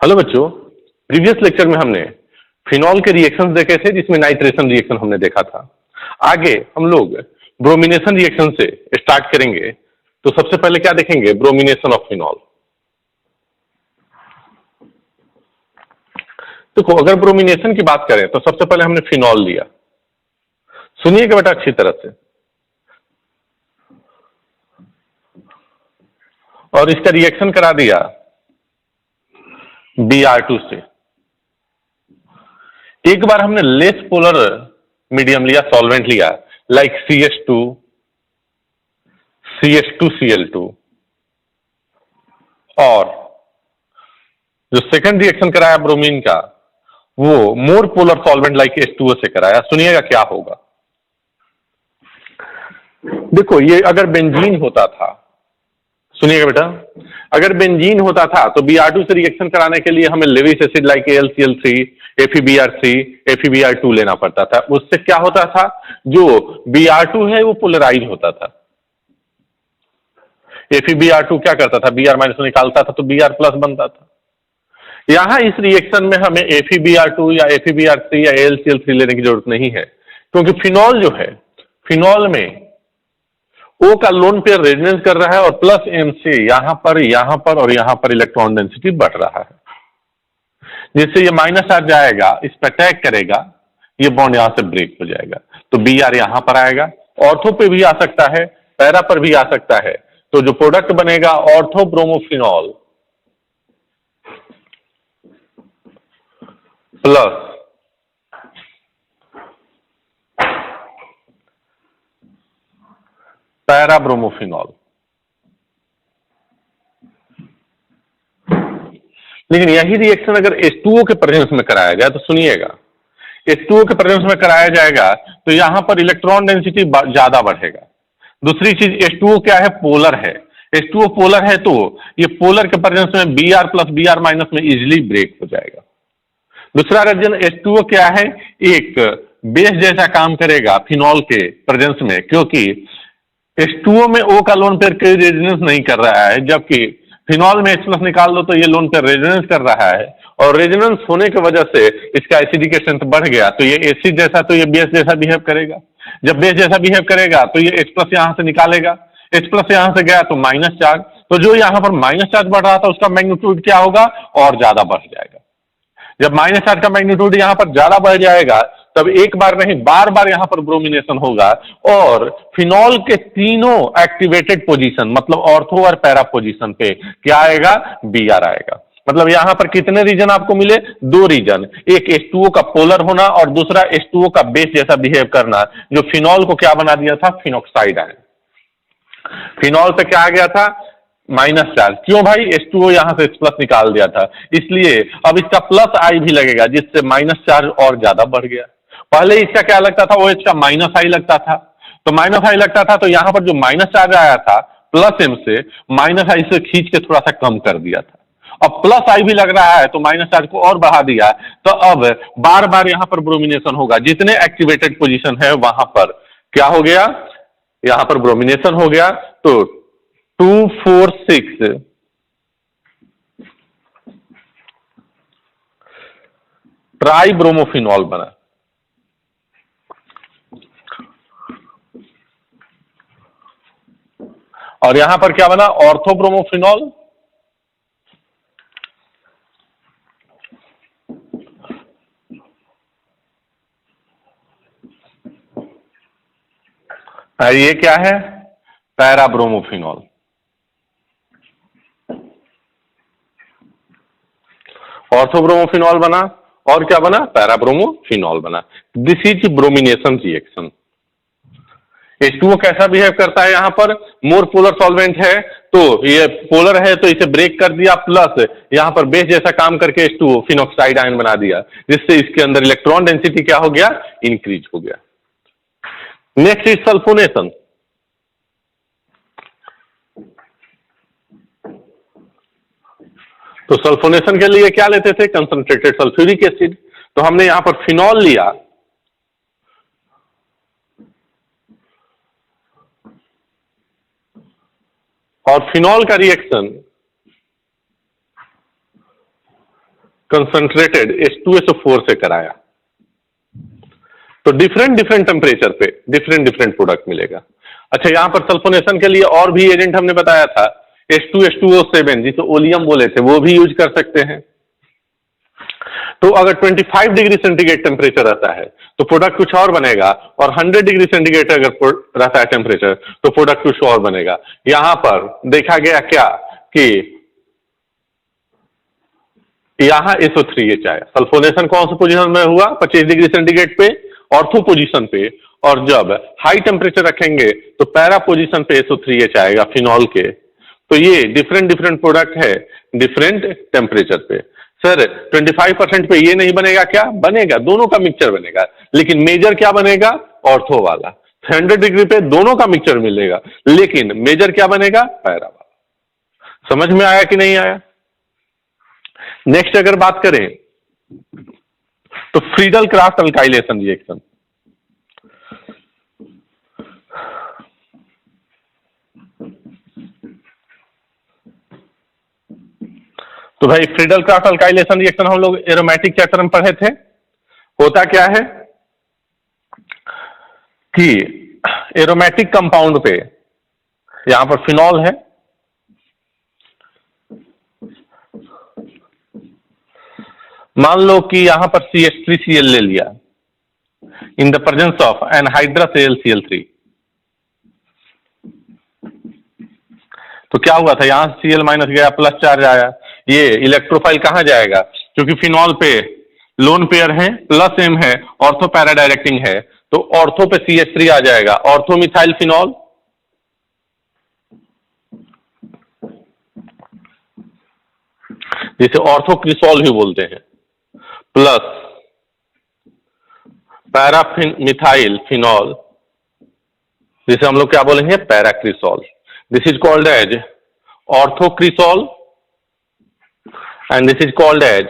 Hello बच्चों, previous lecture में हमने फिनॉल के रिएक्शंस देखे थे जिसमें नाइट्रेशन रिएक्शन हमने देखा था। आगे हम लोग ब्रोमिनेशन रिएक्शन से स्टार्ट करेंगे। तो सबसे पहले क्या देखेंगे? Bromination of phenol. देखो, अगर ब्रोमिनेशन की बात करें तो सबसे पहले हमने फिनॉल लिया। सुनिएगा बेटा अच्छी तरह से, और इसका रिएक्शन करा दिया Br2 से। एक बार हमने लेस पोलर मीडियम लिया, सॉल्वेंट लिया, लाइक CH2, CH2Cl2, और जो सेकंड रिएक्शन कराया ब्रोमीन का वो more polar solvent like H2O से कराया। सुनिएगा क्या होगा। देखो, ये अगर बेंजीन होता था, सुनिएगा बेटा, अगर बेंजीन होता था तो Br2 से रिएक्शन कराने के लिए हमें Lewis acid like AlCl3, FeBr3, FeBr2 लेना पड़ता था। उससे क्या होता था? जो Br2 है वो पोलराइज होता था। FeBr2 क्या करता था? Br- निकालता था तो Br+ बनता था। यहां इस रिएक्शन में हमें FeBr2 या FeBr3 या AlCl3 लेने की जरूरत नहीं है, क्योंकि फिनॉल जो है, फिनॉल में O का लोन पेयर रेजोनेंस कर रहा है और प्लस M से यहां पर और यहां पर इलेक्ट्रॉन डेंसिटी बढ़ रहा है, जिससे ये माइनस चार्ज जाएगा, इस पर अटैक करेगा, ये बॉन्ड यहां से ब्रेक हो जाएगा। तो Br यहां पर आएगा, ऑर्थो पे भी आ सकता है, पैरा पर भी आ सकता है। तो जो प्रोडक्ट बनेगा ortho bromophenol plus para bromophenol. लेकिन यही रिएक्शन अगर H2O के प्रेजेंस में कराया जाए तो सुनिएगा, H2O के प्रेजेंस में कराया जाएगा तो यहां पर इलेक्ट्रॉन डेंसिटी ज्यादा बढ़ेगा। दूसरी चीज, H2O क्या है? पोलर है। H2O पोलर है तो ये पोलर के प्रेजेंस में Br+ Br- में इजिली ब्रेक हो जाएगा। दूसरा रीजन, H2O क्या है? एक बेस जैसा काम करेगा फिनॉल के प्रेजेंस में, क्योंकि H2O में O का लोन पेयर कोई रेजोनेंस नहीं कर रहा है, जबकि फिनॉल में H+ निकाल दो तो ये लोन पेयर रेजोनेंस कर रहा है, और रेजोनेंस होने की वजह से इसका एसिडिक स्ट्रेंथ बढ़ गया, तो ये एसिड जैसा, तो ये बेस जैसा बिहेव करेगा। जब बेस जैसा बिहेव करेगा तो ये H+ यहां से निकालेगा, H+ यहां से गया तो माइनस चार्ज, तो जो यहां पर माइनस चार्ज बढ़ रहा था उसका मैग्नीट्यूड क्या होगा? और ज्यादा बढ़ जाएगा। जब माइनस चार्ज का मैग्नीट्यूड यहां पर ज्यादा बढ़ जाएगा तब एक बार नहीं बार बार यहां पर ब्रोमिनेशन होगा, और फिनॉल के तीनों एक्टिवेटेड पोजीशन, मतलब ऑर्थो और पैरा पोजीशन पे क्या आएगा? Br आएगा। मतलब यहां पर कितने रीजन आपको मिले? दो रीजन, एक H2O का पोलर होना और दूसरा H2O का बेस जैसा बिहेव करना, जो फिनॉल को क्या बना दिया था? Phenoxide ion. फिनॉल पे क्या आ गया था? Minus charge. क्यों भाई? H2O यहां से H+ निकाल दिया था, इसलिए अब इसका प्लस आई भी लगेगा, जिससे माइनस चार्ज और ज्यादा बढ़ गया। पहले इसका क्या लगता था? OH का माइनस आई लगता था, तो माइनस आई लगता था, तो यहां पर जो माइनस चार्ज आया था प्लस M से, माइनस आई से खींच के थोड़ा सा कम कर दिया था। अब प्लस आई भी लग रहा है तो माइनस चार्ज को और बढ़ा दिया, तो अब बार बार यहां पर ब्रोमिनेशन होगा। जितने एक्टिवेटेड पोजीशन है वहां पर क्या हो गया? यहां पर ब्रोमिनेशन हो गया, तो 2,4,6 ट्राई ब्रोमोफिनॉल बना। और यहां पर क्या बना? ऑर्थोब्रोमोफिनॉल और ये क्या है? पैराब्रोमोफिनॉल। ऑर्थोब्रोमोफिनॉल बना और क्या बना? पैराब्रोमोफिनॉल बना। This is bromination reaction. H2O कैसा बिहेव करता है? यहां पर मोर पोलर सॉल्वेंट है तो ये पोलर है तो इसे ब्रेक कर दिया, प्लस यहां पर बेस जैसा काम करके H2O फिनॉक्साइड आयन बना दिया, जिससे इसके अंदर इलेक्ट्रॉन डेंसिटी क्या हो गया? इंक्रीज हो गया। Next is sulphonation. तो सल्फोनेशन के लिए क्या लेते थे? Concentrated sulphuric acid. तो हमने यहां पर फिनॉल लिया, और फिनॉल का रिएक्शन कंसंट्रेटेड H2SO4 से कराया, तो डिफरेंट डिफरेंट टेम्परेचर पे डिफरेंट डिफरेंट प्रोडक्ट मिलेगा। अच्छा, यहां पर सल्फोनेशन के लिए और भी एजेंट हमने बताया था, H2H2O7 जिसे ओलियम बोले थे, वो भी यूज कर सकते हैं। तो अगर 25 डिग्री सेंटीग्रेड टेम्परेचर रहता है तो प्रोडक्ट कुछ और बनेगा, और 100 डिग्री सेंटीग्रेड अगर रहता है टेम्परेचर तो प्रोडक्ट कुछ और बनेगा। यहां पर देखा गया क्या कि यहां SO3H आया। सल्फोनेशन कौन सी पोजीशन में हुआ? 25 डिग्री सेंटीग्रेड पे, ऑर्थो पोजीशन पे, और जब हाई टेम्परेचर रखेंगे तो पैरा पोजीशन पे SO3H आएगा फिनॉल के। तो ये डिफरेंट डिफरेंट प्रोडक्ट है डिफरेंट टेम्परेचर पे। सर 25% पे ये नहीं बनेगा क्या? बनेगा, दोनों का मिक्सचर बनेगा, लेकिन मेजर क्या बनेगा? ऑर्थो वाला। 100 डिग्री पे दोनों का मिक्सचर मिलेगा, लेकिन मेजर क्या बनेगा? पैरा वाला। समझ में आया कि नहीं आया? नेक्स्ट अगर बात करें तो फ्रीडल क्राफ्ट अल्काइलेशन रिएक्शन। तो भाई फ्रीडल क्राफ्ट अल्काइलेशन रिएक्शन हम लोग एरोमेटिक चैप्टर में पढ़े थे। होता क्या है कि एरोमेटिक कंपाउंड पे यहां पर फिनॉल है, मान लो कि यहां पर CH3Cl ले लिया in the presence of anhydrous AlCl3। तो क्या हुआ था? यहां Cl माइनस गया, प्लस चार्ज आया। ये इलेक्ट्रोफाइल कहां जाएगा? क्योंकि फिनॉल पे लोन पेयर है, प्लस M है, ऑर्थो पैरा डायरेक्टिंग है, तो ऑर्थो पे CH3 आ जाएगा, ऑर्थो मिथाइल फिनॉल। जिसे ऑर्थोक्रिसॉल भी बोलते हैं, प्लस पैरामिथाइल फिनॉल, जिसे हम लोग क्या बोलेंगे? Paracresol. This is called as orthocresol and this is called as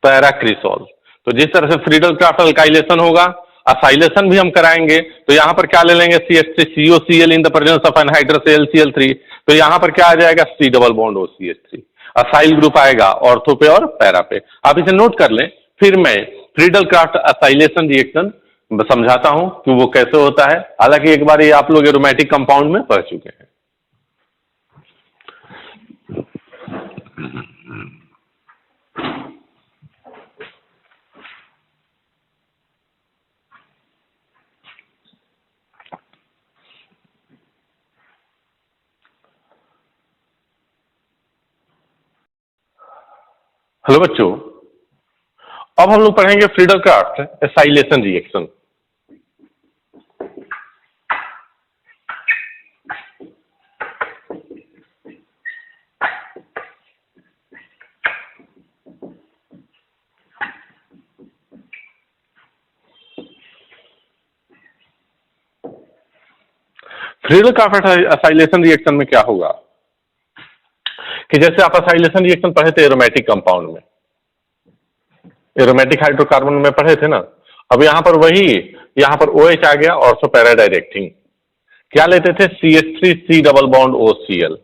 paracresol. तो जिस तरह से फ्रीडल क्राफ्ट अल्काइलेशन होगा, असाइलेशन भी हम कराएंगे। तो यहां पर क्या ले लेंगे? CH3COCl in the presence of anhydrous AlCl3। तो यहां पर क्या आ जाएगा? C double bond OCH3। Acyl group आएगा ऑर्थो पे और पैरा पे। आप इसे नोट कर लें, फिर मैं फ्रीडल क्राफ्ट असाइलेशन रिएक्शन समझाता हूं कि वो कैसे होता है। हालांकि एक बार ये आप लोग एरोमेटिक कंपाउंड में पढ़ चुके हैं। हेलो बच्चों, अब हम लोग पढ़ेंगे Friedel Crafts acylation reaction. Friedel Crafts acylation reaction में क्या होगा कि जैसे आप एसाइलेशन रिएक्शन पढ़े थे एरोमेटिक कंपाउंड में, एरोमेटिक हाइड्रोकार्बन में पढ़े थे ना। अब यहां पर वही, यहां पर OH आ गया, ऑर्थो पैरा डायरेक्टिंग। क्या लेते थे? CH3C double bond OCl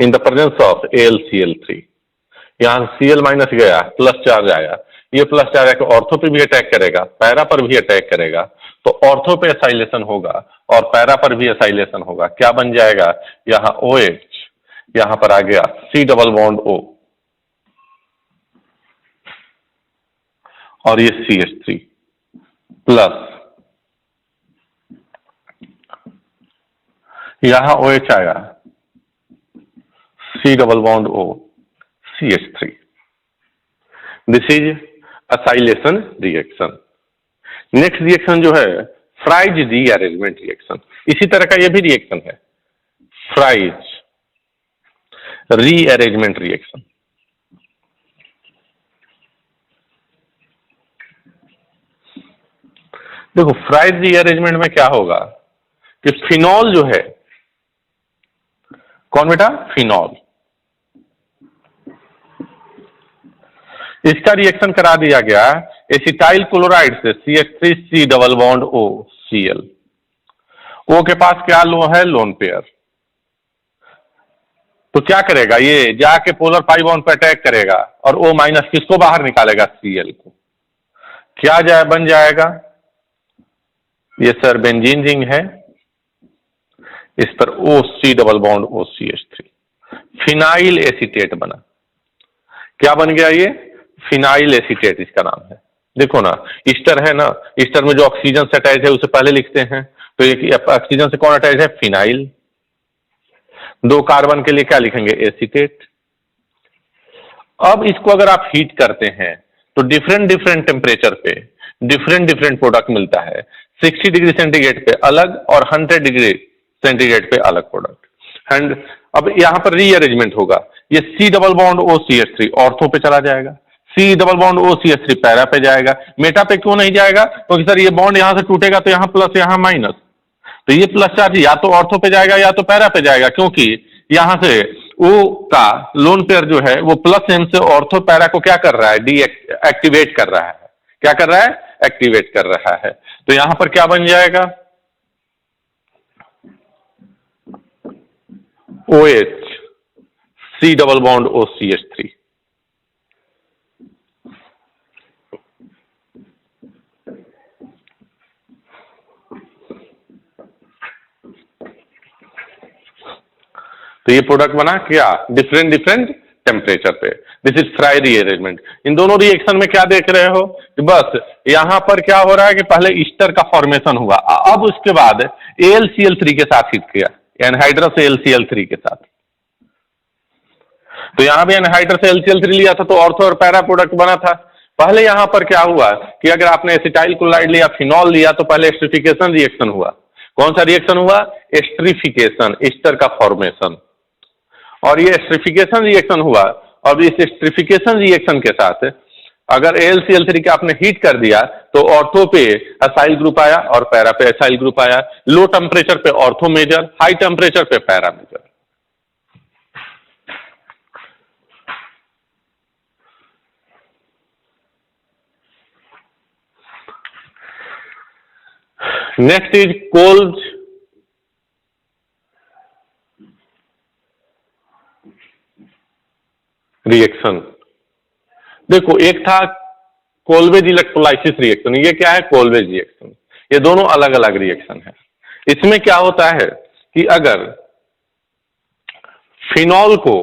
in the presence of AlCl3। यहां Cl माइनस गया, प्लस चार्ज आया। ये प्लस चार्ज आकर ऑर्थो पे भी अटैक करेगा, पैरा पर भी अटैक करेगा। तो ऑर्थो पे एसाइलेशन होगा और पैरा पर भी एसाइलेशन होगा। क्या बन जाएगा? यहां OH, यहां पर आ गया C डबल बॉन्ड O, और ये CH3 प्लस, यहां OH आया, C double bond O, CH3। This is acylation reaction. Next reaction जो है फ्राइज रीअरेंजमेंट रिएक्शन। इसी तरह का ये भी रिएक्शन है, फ्राइज रीअरेंजमेंट रिएक्शन। देखो फ्राइज रीअरेंजमेंट में क्या होगा कि फिनॉल जो है, कौन बेटा? फिनॉल, इसका रिएक्शन करा दिया गया एसिटाइल क्लोराइड से CH3C double bond OCl। O के पास क्या लो है? Lone pair. तो क्या करेगा, ये जाके पोलर पाई बॉन्ड पे अटैक करेगा और O माइनस किसको बाहर निकालेगा, Cl को। क्या बन जाएगा, ये सर बेंजीन रिंग है, इस पर OC double bond OCH3, phenyl acetate बना। क्या बन गया ये, फिनाइल एसीटेट इसका नाम है। देखो ना, ईस्टर है ना, ईस्टर में जो ऑक्सीजन से अटैच है उसे पहले लिखते हैं, तो ये ऑक्सीजन से कौन अटैच है, फिनाइल। 2 कार्बन के लिए क्या लिखेंगे, एसीटेट। अब इसको अगर आप हीट करते हैं तो डिफरेंट डिफरेंट टेम्परेचर पे डिफरेंट डिफरेंट प्रोडक्ट मिलता है। 60 डिग्री सेंटीग्रेड पे अलग और 100 डिग्री सेंटीग्रेड पे अलग प्रोडक्ट। एंड अब यहां पर रीअरेंजमेंट होगा, ये C double bond OCH3 ortho पे चला जाएगा, C double bond OCH3 para पे जाएगा। मेटा पे क्यों नहीं जाएगा, क्योंकि सर ये बॉन्ड यहां से टूटेगा तो यहां प्लस यहां माइनस, तो ये प्लस चार्ज या तो ऑर्थो पे जाएगा या तो पैरा पे जाएगा, क्योंकि यहां से O का लोन पेयर जो है वो प्लस M से ऑर्थो पैरा को क्या कर रहा है, डी एक्टिवेट कर रहा है। क्या कर रहा है, एक्टिवेट कर रहा है। तो यहां पर क्या बन जाएगा, OH C double bond OCH3। तो ये प्रोडक्ट बना क्या, डिफरेंट डिफरेंट टेम्परेचर पे। This is Fries rearrangement. इन दोनों रिएक्शन में क्या देख रहे हो कि बस यहां पर क्या हो रहा है कि पहले ईस्टर का फॉर्मेशन हुआ, अब उसके बाद AlCl3 के साथ हिट किया, एनहाइड्रस AlCl3 के साथ। तो यहां भी एनहाइड्रस AlCl3 लिया था तो ऑर्थो और पैरा प्रोडक्ट बना था। पहले यहां पर क्या हुआ कि अगर आपने एसिटाइल क्लोराइड लिया, फिनॉल लिया, तो पहले एस्टरिफिकेशन रिएक्शन हुआ। कौन सा रिएक्शन हुआ, एस्टरिफिकेशन, ईस्टर का फॉर्मेशन। और ये एस्टरिफिकेशन रिएक्शन हुआ, और इस एस्टरिफिकेशन रिएक्शन के साथ अगर AlCl3 के आपने हीट कर दिया तो ऑर्थो पे असाइल ग्रुप आया और पैरा पे असाइल ग्रुप आया। लो टेम्परेचर पे ऑर्थो मेजर, हाई टेम्परेचर पे para major. Next is Kolbe's reaction. देखो, एक था कोल्वेज इलेक्ट्रोलाइसिस रिएक्शन, ये क्या है, कोल्वेज रिएक्शन। ये दोनों अलग अलग रिएक्शन है। इसमें क्या होता है कि अगर फिनॉल को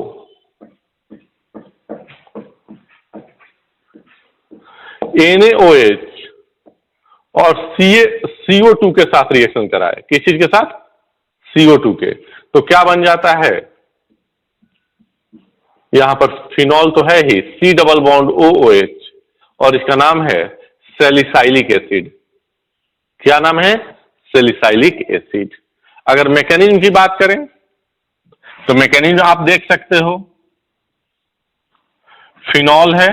NaOH और CO2 के साथ रिएक्शन कराए, किस चीज के साथ, CO2 के, तो क्या बन जाता है, यहां पर फिनॉल तो है ही, C डबल बॉन्ड OOH, और इसका नाम है सैलिसाइलिक एसिड। क्या नाम है, सैलिसाइलिक एसिड। अगर मैकेनिज्म की बात करें तो मैकेनिज्म आप देख सकते हो, फिनॉल है,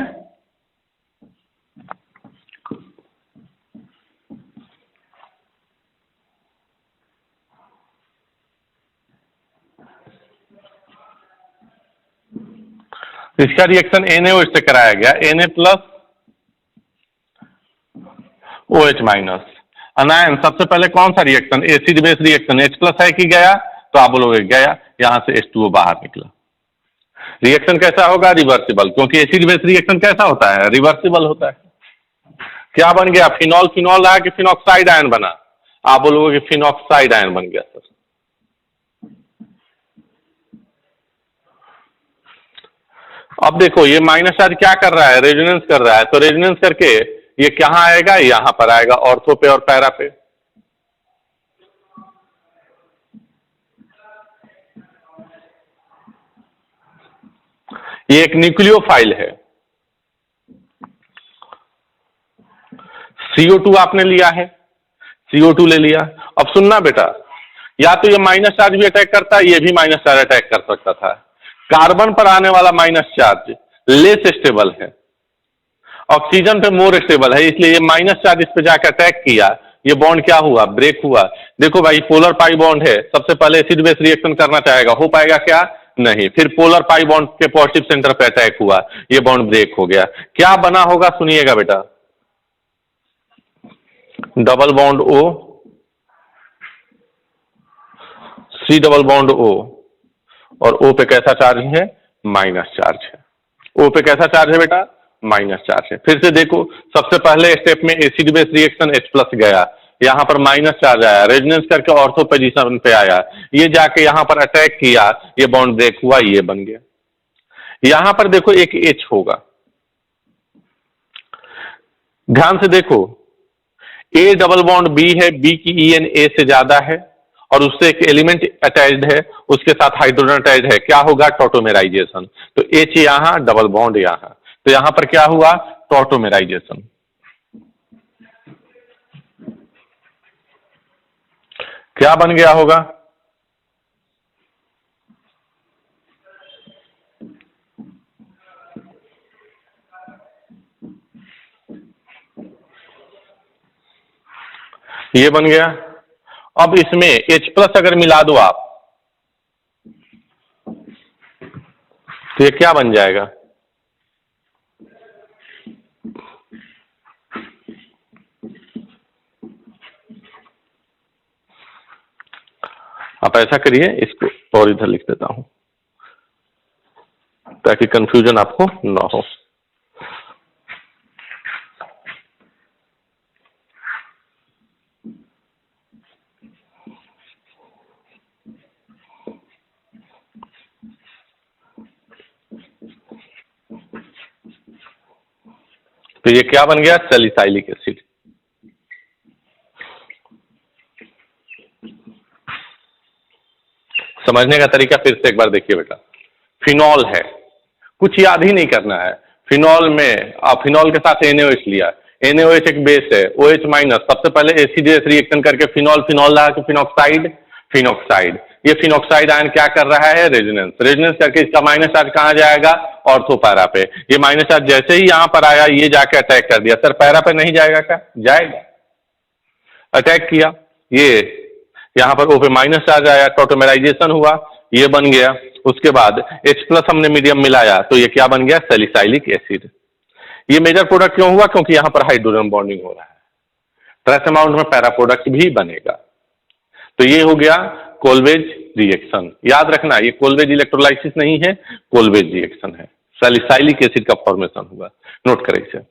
इसका रिएक्शन NaOH से कराया गया, Na प्लस OH माइनस। अनायन सबसे पहले कौन सा reaction, acid base reaction, H plus है कि गया, तो आप बोलोगे गया, यहां से H2O बाहर निकला। रिएक्शन कैसा होगा, रिवर्सिबल, क्योंकि एसिड बेस रिएक्शन कैसा होता है, रिवर्सिबल होता है। क्या बन गया, फिनॉल, फिनॉल आया कि फिनॉक्साइड आयन बना, आप बोलोगे कि फिनॉक्साइड आयन बन गया सर। अब देखो, ये माइनस चार्ज क्या कर रहा है, रेजोनेंस कर रहा है, तो रेजोनेंस करके ये कहां आएगा, यहां पर आएगा, ऑर्थो पे और पैरा पे। ये एक न्यूक्लियोफाइल है। CO2 आपने लिया है, CO2 ले लिया। अब सुनना बेटा, या तो ये माइनस चार्ज भी अटैक करता है, ये भी माइनस चार्ज अटैक कर सकता था। कार्बन पर आने वाला माइनस चार्ज लेस स्टेबल है, ऑक्सीजन पे मोर स्टेबल है, इसलिए ये माइनस चार्ज इस पे जाकर अटैक किया, ये बॉन्ड क्या हुआ, ब्रेक हुआ। देखो भाई, पोलर पाई बॉन्ड है, सबसे पहले एसिड बेस रिएक्शन करना चाहेगा, हो पाएगा क्या, नहीं। फिर पोलर पाई बॉन्ड के पॉजिटिव सेंटर पे अटैक हुआ, ये बॉन्ड ब्रेक हो गया। क्या बना होगा, सुनिएगा बेटा, double bond O, C double bond O, और O पे कैसा चार्ज है? माइनस चार्ज है। O पे कैसा चार्ज है बेटा? माइनस चार्ज है। फिर से देखो, सबसे पहले स्टेप में acid base reaction H plus गया, यहां पर माइनस चार्ज आया, रेजोनेंस करके ऑर्थो पोजीशन पे आया, ये जाके यहां पर अटैक किया, ये बॉन्ड ब्रेक हुआ, ये बन गया। यहां पर देखो एक H होगा, ध्यान से देखो, A डबल बॉन्ड B है, B की EN A से ज्यादा है और उससे एक एलिमेंट अटैच्ड है, उसके साथ हाइड्रोजन अटैच्ड है, क्या होगा? टॉटोमेराइजेशन। तो H यहां, डबल बॉन्ड यहां, तो यहां पर क्या हुआ? टॉटोमेराइजेशन। क्या बन गया होगा? ये बन गया। अब इसमें H प्लस अगर मिला दो आप, तो ये क्या बन जाएगा? आप ऐसा करिए, इसको और इधर लिख देता हूं ताकि कंफ्यूजन आपको ना हो। तो ये क्या बन गया? Salicylic acid. समझने का तरीका फिर से एक बार देखिए बेटा, फिनॉल है, कुछ याद ही नहीं करना है। फिनॉल में आप फिनॉल के साथ NaOH लिया, NaOH एक बेस है, OH माइनस, सबसे पहले एसिड रिएक्शन करके फिनॉल फिनॉल ला के फिनॉक्साइड, फिनॉक्साइड, ये फिनॉक्साइड आयन क्या कर रहा है? रेजोनेंस, रेजोनेंस करके इसका माइनस चार्ज कहां जाएगा? ऑर्थो पैरा पे। ये माइनस चार्ज जैसे ही यहां पर आया, ये जाके अटैक कर दिया। सर पैरा पे नहीं जाएगा क्या? जाएगा। अटैक किया, ये यहां पर O पे माइनस चार्ज आया, टॉटोमेराइजेशन हुआ, ये बन गया। उसके बाद H प्लस हमने मीडियम मिलाया, तो ये क्या बन गया? Salicylic acid. ये मेजर प्रोडक्ट क्यों हुआ? क्योंकि यहां पर हाइड्रोजन बॉन्डिंग हो रहा है, ट्रेस अमाउंट में पैरा प्रोडक्ट भी बनेगा। तो ये हो गया कोलवेज रिएक्शन। याद रखना, ये कोलवेज इलेक्ट्रोलाइसिस नहीं है, कोलवेज रिएक्शन है, सैलिसाइलिक एसिड का फॉर्मेशन हुआ। नोट करें इसे।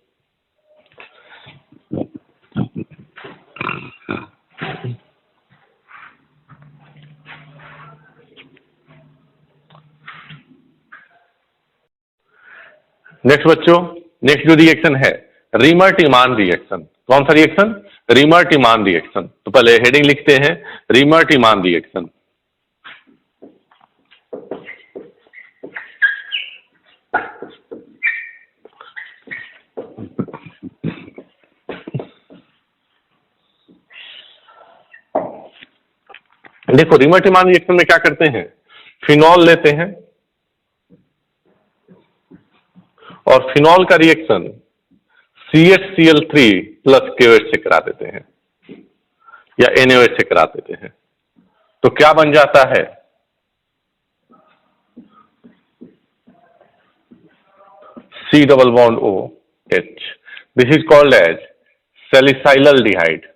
नेक्स्ट बच्चों, नेक्स्ट जो रिएक्शन है रीमर-टीमान रिएक्शन। कौन सा रिएक्शन? रीमर-टीमान रिएक्शन। तो पहले हेडिंग लिखते हैं, रीमर-टीमान रिएक्शन। देखो रीमर-टीमान रिएक्शन में क्या करते हैं, फिनॉल लेते हैं और फिनॉल का रिएक्शन CHCl3 प्लस KOH से करा देते हैं या NaOH से करा देते हैं। तो क्या बन जाता है? C double bond OH। This is called as salicylaldehyde.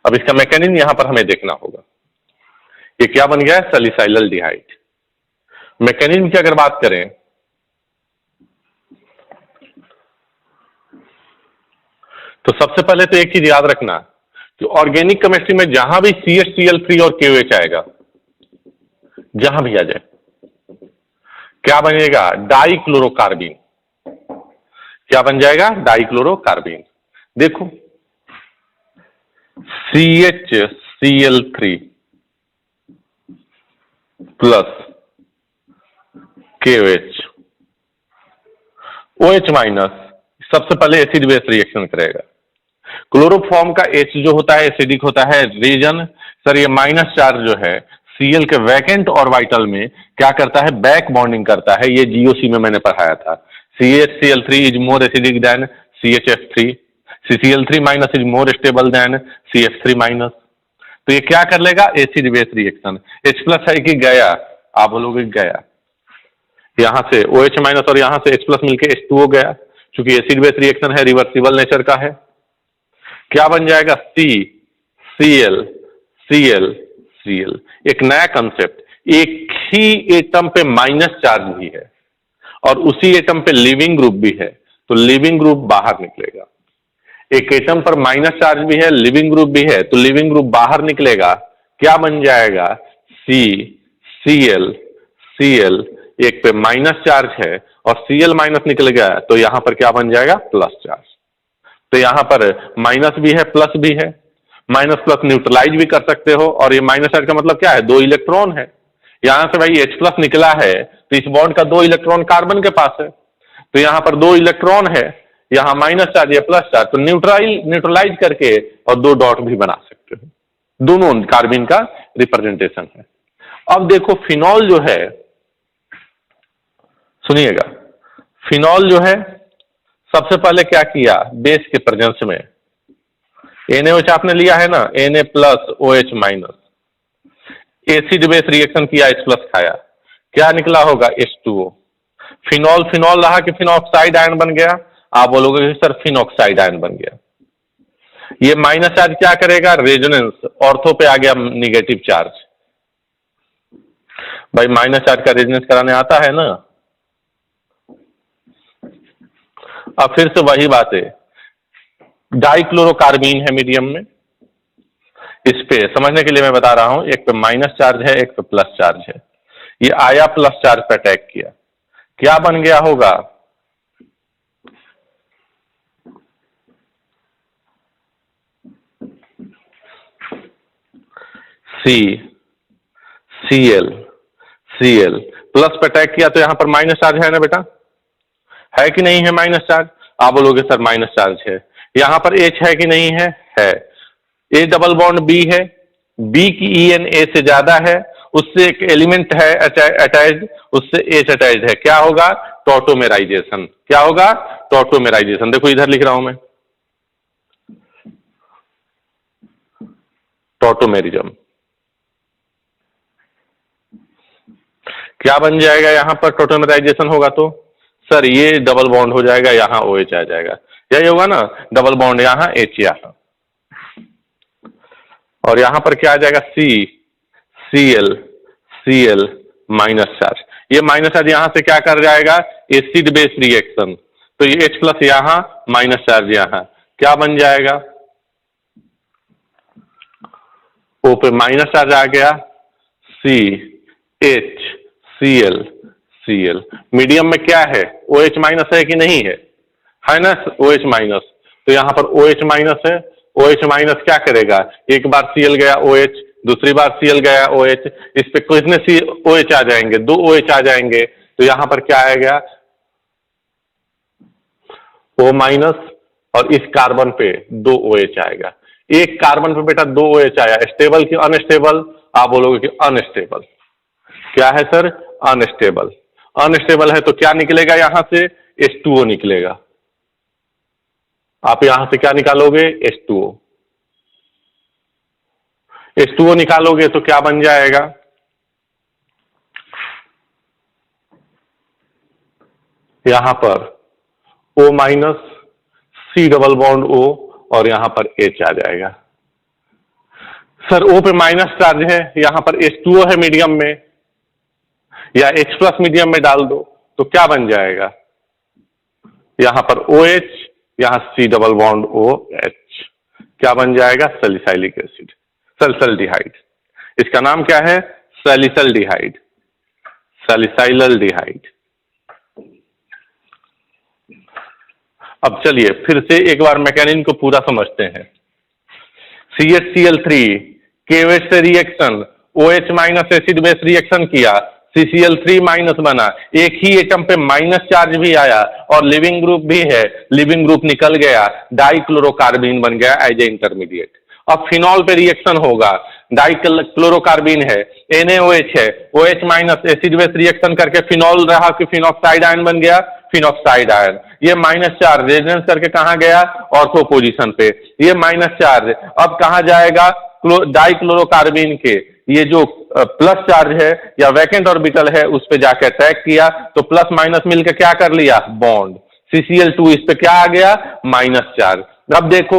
अब इसका मैकेनिज्म यहां पर हमें देखना होगा। ये क्या बन गया? सैलिसाइलल्डिहाइड। मैकेनिज्म की अगर बात करें तो सबसे पहले तो एक चीज याद रखना कि ऑर्गेनिक केमिस्ट्री में जहां भी CHCl3 और KOH आएगा, जहां भी आ जाए, क्या बनेगा? डाइक्लोरोकार्बिन। क्या बन जाएगा? डाइक्लोरोकार्बिन। देखो CHCl3 plus KOH, OH minus, सबसे पहले एसिड बेस रिएक्शन करेगा। क्लोरोफॉर्म का H जो होता है एसिडिक होता है रीजन। सर ये माइनस चार्ज जो है Cl के वैकेंट ऑर्बिटल में क्या करता है? बैक बॉन्डिंग करता है। ये GOC में मैंने पढ़ाया था। CHCl3 is more acidic then CHF3, CCl3 minus is more stable then CF3 minus. तो ये क्या कर लेगा? Acid base reaction. H plus है कि गया? आप बोलोगे गया, यहां से OH माइनस और यहां से H प्लस मिलकर H2O गया। चूंकि एसिड बेस रिएक्शन है, रिवर्सिबल नेचर का है। क्या बन जाएगा? CCl, Cl, Cl, एक नया कंसेप्ट, एक ही एटम पे माइनस चार्ज भी है और उसी एटम पे लिविंग ग्रुप भी है, तो लिविंग ग्रुप बाहर निकलेगा। एक एटम पर माइनस चार्ज भी है, लिविंग ग्रुप भी है, तो लिविंग ग्रुप बाहर निकलेगा। क्या बन जाएगा? Cl, Cl, एक पे माइनस चार्ज है और Cl माइनस निकल गया, तो यहां पर क्या बन जाएगा? Plus charge. तो यहां पर माइनस भी है, प्लस भी है, माइनस प्लस न्यूट्रलाइज भी कर सकते हो। और ये माइनस चार्ज का मतलब क्या है? 2 इलेक्ट्रॉन है। यहां से भाई H प्लस निकला है, तो इस बॉन्ड का 2 इलेक्ट्रॉन कार्बन के पास है, तो यहां पर 2 इलेक्ट्रॉन है, यहां माइनस चार्ज या प्लस चार्ज, तो न्यूट्रलाइज करके और 2 डॉट भी बना सकते हो। दोनों कार्बिन का रिप्रेजेंटेशन है। अब देखो फिनॉल जो है, सुनिएगा, फिनॉल जो है सबसे पहले क्या किया? बेस के प्रेजेंस में NaOH आपने लिया है ना, Na plus OH minus, acid base reaction किया, H प्लस खाया, क्या निकला होगा? H2O। फिनॉल फिनॉल रहा कि फिनॉक्साइड आयन बन गया? आप बोलोगे कि सर फिनॉक्साइड आयन बन गया। ये माइनस चार्ज क्या करेगा? रेजोनेंस, ऑर्थो पे आ गया निगेटिव चार्ज। भाई माइनस चार्ज का रेजोनेंस कराने आता है ना। अब फिर से वही बात है, डाइक्लोरोकार्बीन है मीडियम में, इस पे समझने के लिए मैं बता रहा हूं, एक पे माइनस चार्ज है, एक पे प्लस चार्ज है। ये आया प्लस चार्ज पे अटैक किया, क्या बन गया होगा? Cl प्लस पे अटैक किया, तो यहां पर माइनस चार्ज है ना बेटा, है कि नहीं है माइनस चार्ज? आप बोलोगे सर माइनस चार्ज है। यहां पर H है कि नहीं है? है। A डबल बॉन्ड B है, B की EN A से ज्यादा है, उससे एक एलिमेंट है अटैच्ड, उससे H अटैच्ड है, क्या होगा? टॉटोमेराइजेशन। क्या होगा? टॉटोमेराइजेशन। देखो इधर लिख रहा हूं मैं, टॉटोमेरिज्म। क्या बन जाएगा यहां पर? टॉटोमेराइजेशन होगा तो सर ये डबल बॉन्ड हो जाएगा, यहां OH आ जाएगा, यही होगा ना, डबल बॉन्ड यहां, H यहां, और यहां पर क्या आ जाएगा? Cl minus charge. ये माइनस चार्ज यहां से क्या कर जाएगा? एसिड बेस रिएक्शन, तो ये H प्लस यहां, माइनस चार्ज यहां, क्या बन जाएगा? O पे माइनस चार्ज आ गया, Cl मीडियम में क्या है? OH माइनस है कि नहीं है? है ना, OH माइनस, तो यहां पर OH माइनस है। OH माइनस क्या करेगा? एक बार Cl गया OH, दूसरी बार Cl गया OH, इस पे कितने OH आ जाएंगे? 2 OH आ जाएंगे, तो यहां पर क्या आएगा? O माइनस, और इस कार्बन पे 2 OH आएगा। एक कार्बन पे बेटा 2 OH आया, स्टेबल कि अनस्टेबल? आप बोलोगे कि अनस्टेबल। क्या है सर? अनस्टेबल। अनस्टेबल है तो क्या निकलेगा? यहां से H2O निकलेगा। आप यहां से क्या निकालोगे? H2O। H2O निकालोगे तो क्या बन जाएगा? यहां पर O minus, C double bond O, और यहां पर H आ जाएगा। सर O पे माइनस चार्ज है, यहां पर H2O है मीडियम में, या H प्लस मीडियम में डाल दो, तो क्या बन जाएगा? यहां पर OH, यहां C डबल बॉन्ड OH, क्या बन जाएगा? सैलिसाइलिक एसिड, सल्फाल्डिहाइड। इसका नाम क्या है? सैलिसल्डिहाइड, सैलिसाइलल्डिहाइड। अब चलिए फिर से एक बार मैकेनिज्म को पूरा समझते हैं। CHCl3 KOH से reaction, OH minus acid base reaction किया, CCl3 माइनस बना, एक ही एटम पे माइनस चार्ज भी आया और लिविंग ग्रुप भी है, लिविंग ग्रुप निकल गया, डाइक्लोरोकार्बीन बन गया एज ए इंटरमीडिएट। अब फिनॉल पे रिएक्शन होगा, डाइक्लोरोकार्बीन है, NaOH है, OH minus acid base reaction करके फिनॉल रहा कि फिनॉक्साइड आयन बन गया, फिनॉक्साइड आयन। ये माइनस चार्ज रेजोनेंस करके कहां गया? ऑर्थो पोजीशन पे। ये माइनस चार्ज अब कहां जाएगा? डाइक्लोरोकार्बीन के ये जो प्लस चार्ज है या वैकेंट ऑर्बिटल है उस पे जाके अटैक किया, तो प्लस माइनस मिलकर क्या कर लिया? बॉन्ड। CCl2 इस पे क्या आ गया? Minus charge. अब देखो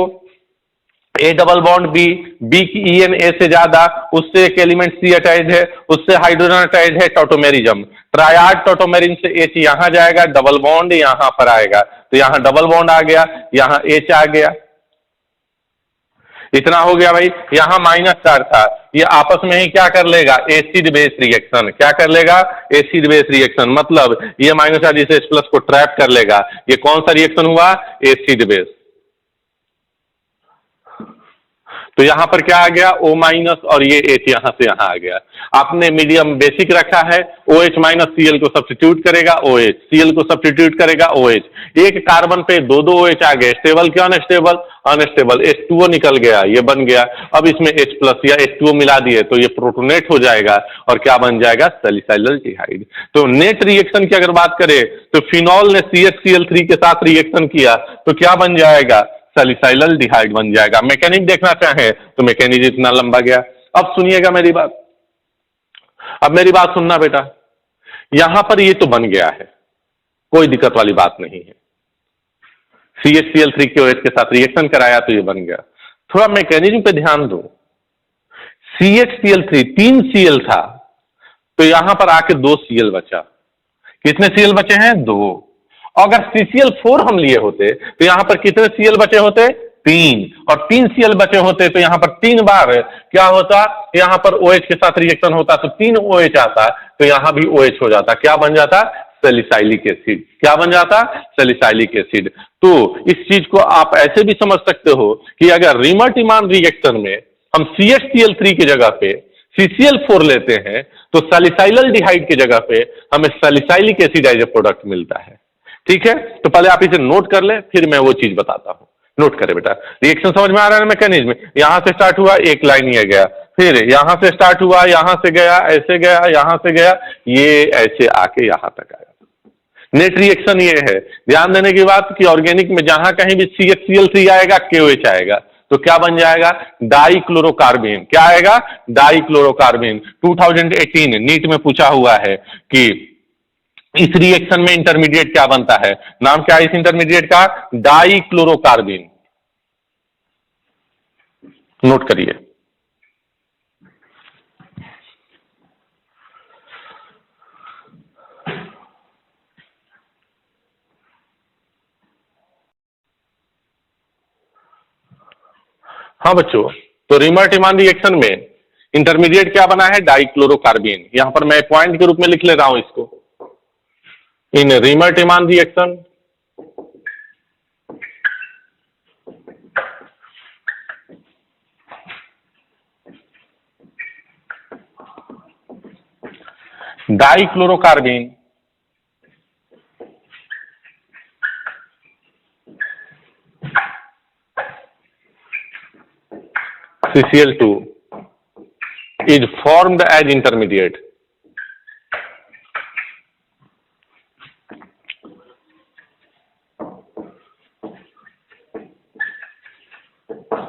A double bond B, B की ईएन ए से ज्यादा, उससे एक एलिमेंट सी अटैच है, उससे हाइड्रोजन अटैच है, टॉटोमेरिज्म। ट्रायड टॉटोमेरिन से एच यहां जाएगा, डबल बॉन्ड यहां पर आएगा, तो यहां डबल बॉन्ड आ गया, यहां एच आ गया। इतना हो गया भाई। यहां -4 था, ये आपस में ही क्या कर लेगा, एसिड बेस रिएक्शन। क्या कर लेगा, एसिड बेस रिएक्शन। मतलब ये -4 जिसे H प्लस को ट्रैप कर लेगा। ये कौन सा रिएक्शन हुआ, एसिड बेस। तो यहां पर क्या आ गया, O- और ये H यहां से यहां आ गया। आपने मीडियम बेसिक रखा है, OH- Cl को सब्स्टिट्यूट करेगा OH, Cl को सब्स्टिट्यूट करेगा OH। एक कार्बन पे दो OH आ गए, स्टेबल क्या अनस्टेबल, अनस्टेबल। H2O निकल गया, ये बन गया। अब इसमें H प्लस या H2O मिला दिए तो ये प्रोटोनेट हो जाएगा और क्या बन जाएगा, सैलिसाइलडिहाइड। तो नेट रिएक्शन की अगर बात करें तो फिनॉल ने CHCl3 के साथ रिएक्शन किया तो क्या बन जाएगा, सैलिसाइलडिहाइड बन जाएगा। मैकेनिक देखना चाहे तो मैकेनिक इतना लंबा गया। अब सुनिएगा मेरी बात, अब मेरी बात सुनना बेटा। यहां पर ये तो बन गया है, कोई दिक्कत वाली बात नहीं है। CHCl3 के OH के साथ रिएक्शन कराया तो ये बन गया। थोड़ा मैकेनिज्म पे ध्यान दो। CHCl3 3 Cl था, तो यहां पर आके 2 Cl बचा। कितने Cl बचे हैं, 2। अगर CCl4 हम लिए होते तो यहां पर कितने Cl बचे होते, 3। और 3 Cl बचे होते तो यहां पर 3 बार क्या होता, यहां पर OH के साथ रिएक्शन होता तो 3 OH आता, तो यहां भी OH हो जाता। क्या बन जाता, सैलिसाइलिक एसिड। क्या बन जाता, सैलिसाइलिक एसिड। तो इस चीज को आप ऐसे भी समझ सकते हो कि अगर रीमर-टिमान रिएक्शन में हम CHCl3 की जगह पे CCl4 लेते हैं तो सैलिसाइलडिहाइड की जगह पे हमें salicylic acid as a product मिलता है। ठीक है, तो पहले आप इसे नोट कर ले, फिर मैं वो चीज बताता हूं। नोट करें बेटा, रिएक्शन समझ में आ रहा है मैकेनिज्म। यहां से स्टार्ट हुआ, एक लाइन ये गया, फिर यहां से स्टार्ट हुआ, यहां से गया, ऐसे गया, यहां से गया, ये ऐसे आके यहां तक आया। नेट रिएक्शन ये है। ध्यान देने की बात कि ऑर्गेनिक में जहां कहीं भी CHCl3 आएगा, KOH आएगा, तो क्या बन जाएगा, डाइक्लोरोकार्बेन। क्या आएगा, डाइक्लोरोकार्बेन। 2018 नीट में पूछा हुआ है कि इस रिएक्शन में इंटरमीडिएट क्या बनता है, नाम क्या है इस इंटरमीडिएट का, डाइक्लोरोकार्बेन। नोट करिए। हाँ बच्चों, तो रीमर-टिमान रिएक्शन में इंटरमीडिएट क्या बना है, डाइक्लोरोकार्बेन। यहां पर मैं पॉइंट के रूप में लिख ले रहा हूं इसको। In Reimer Tiemann reaction dichlorocarbene CCl2 is formed as intermediate.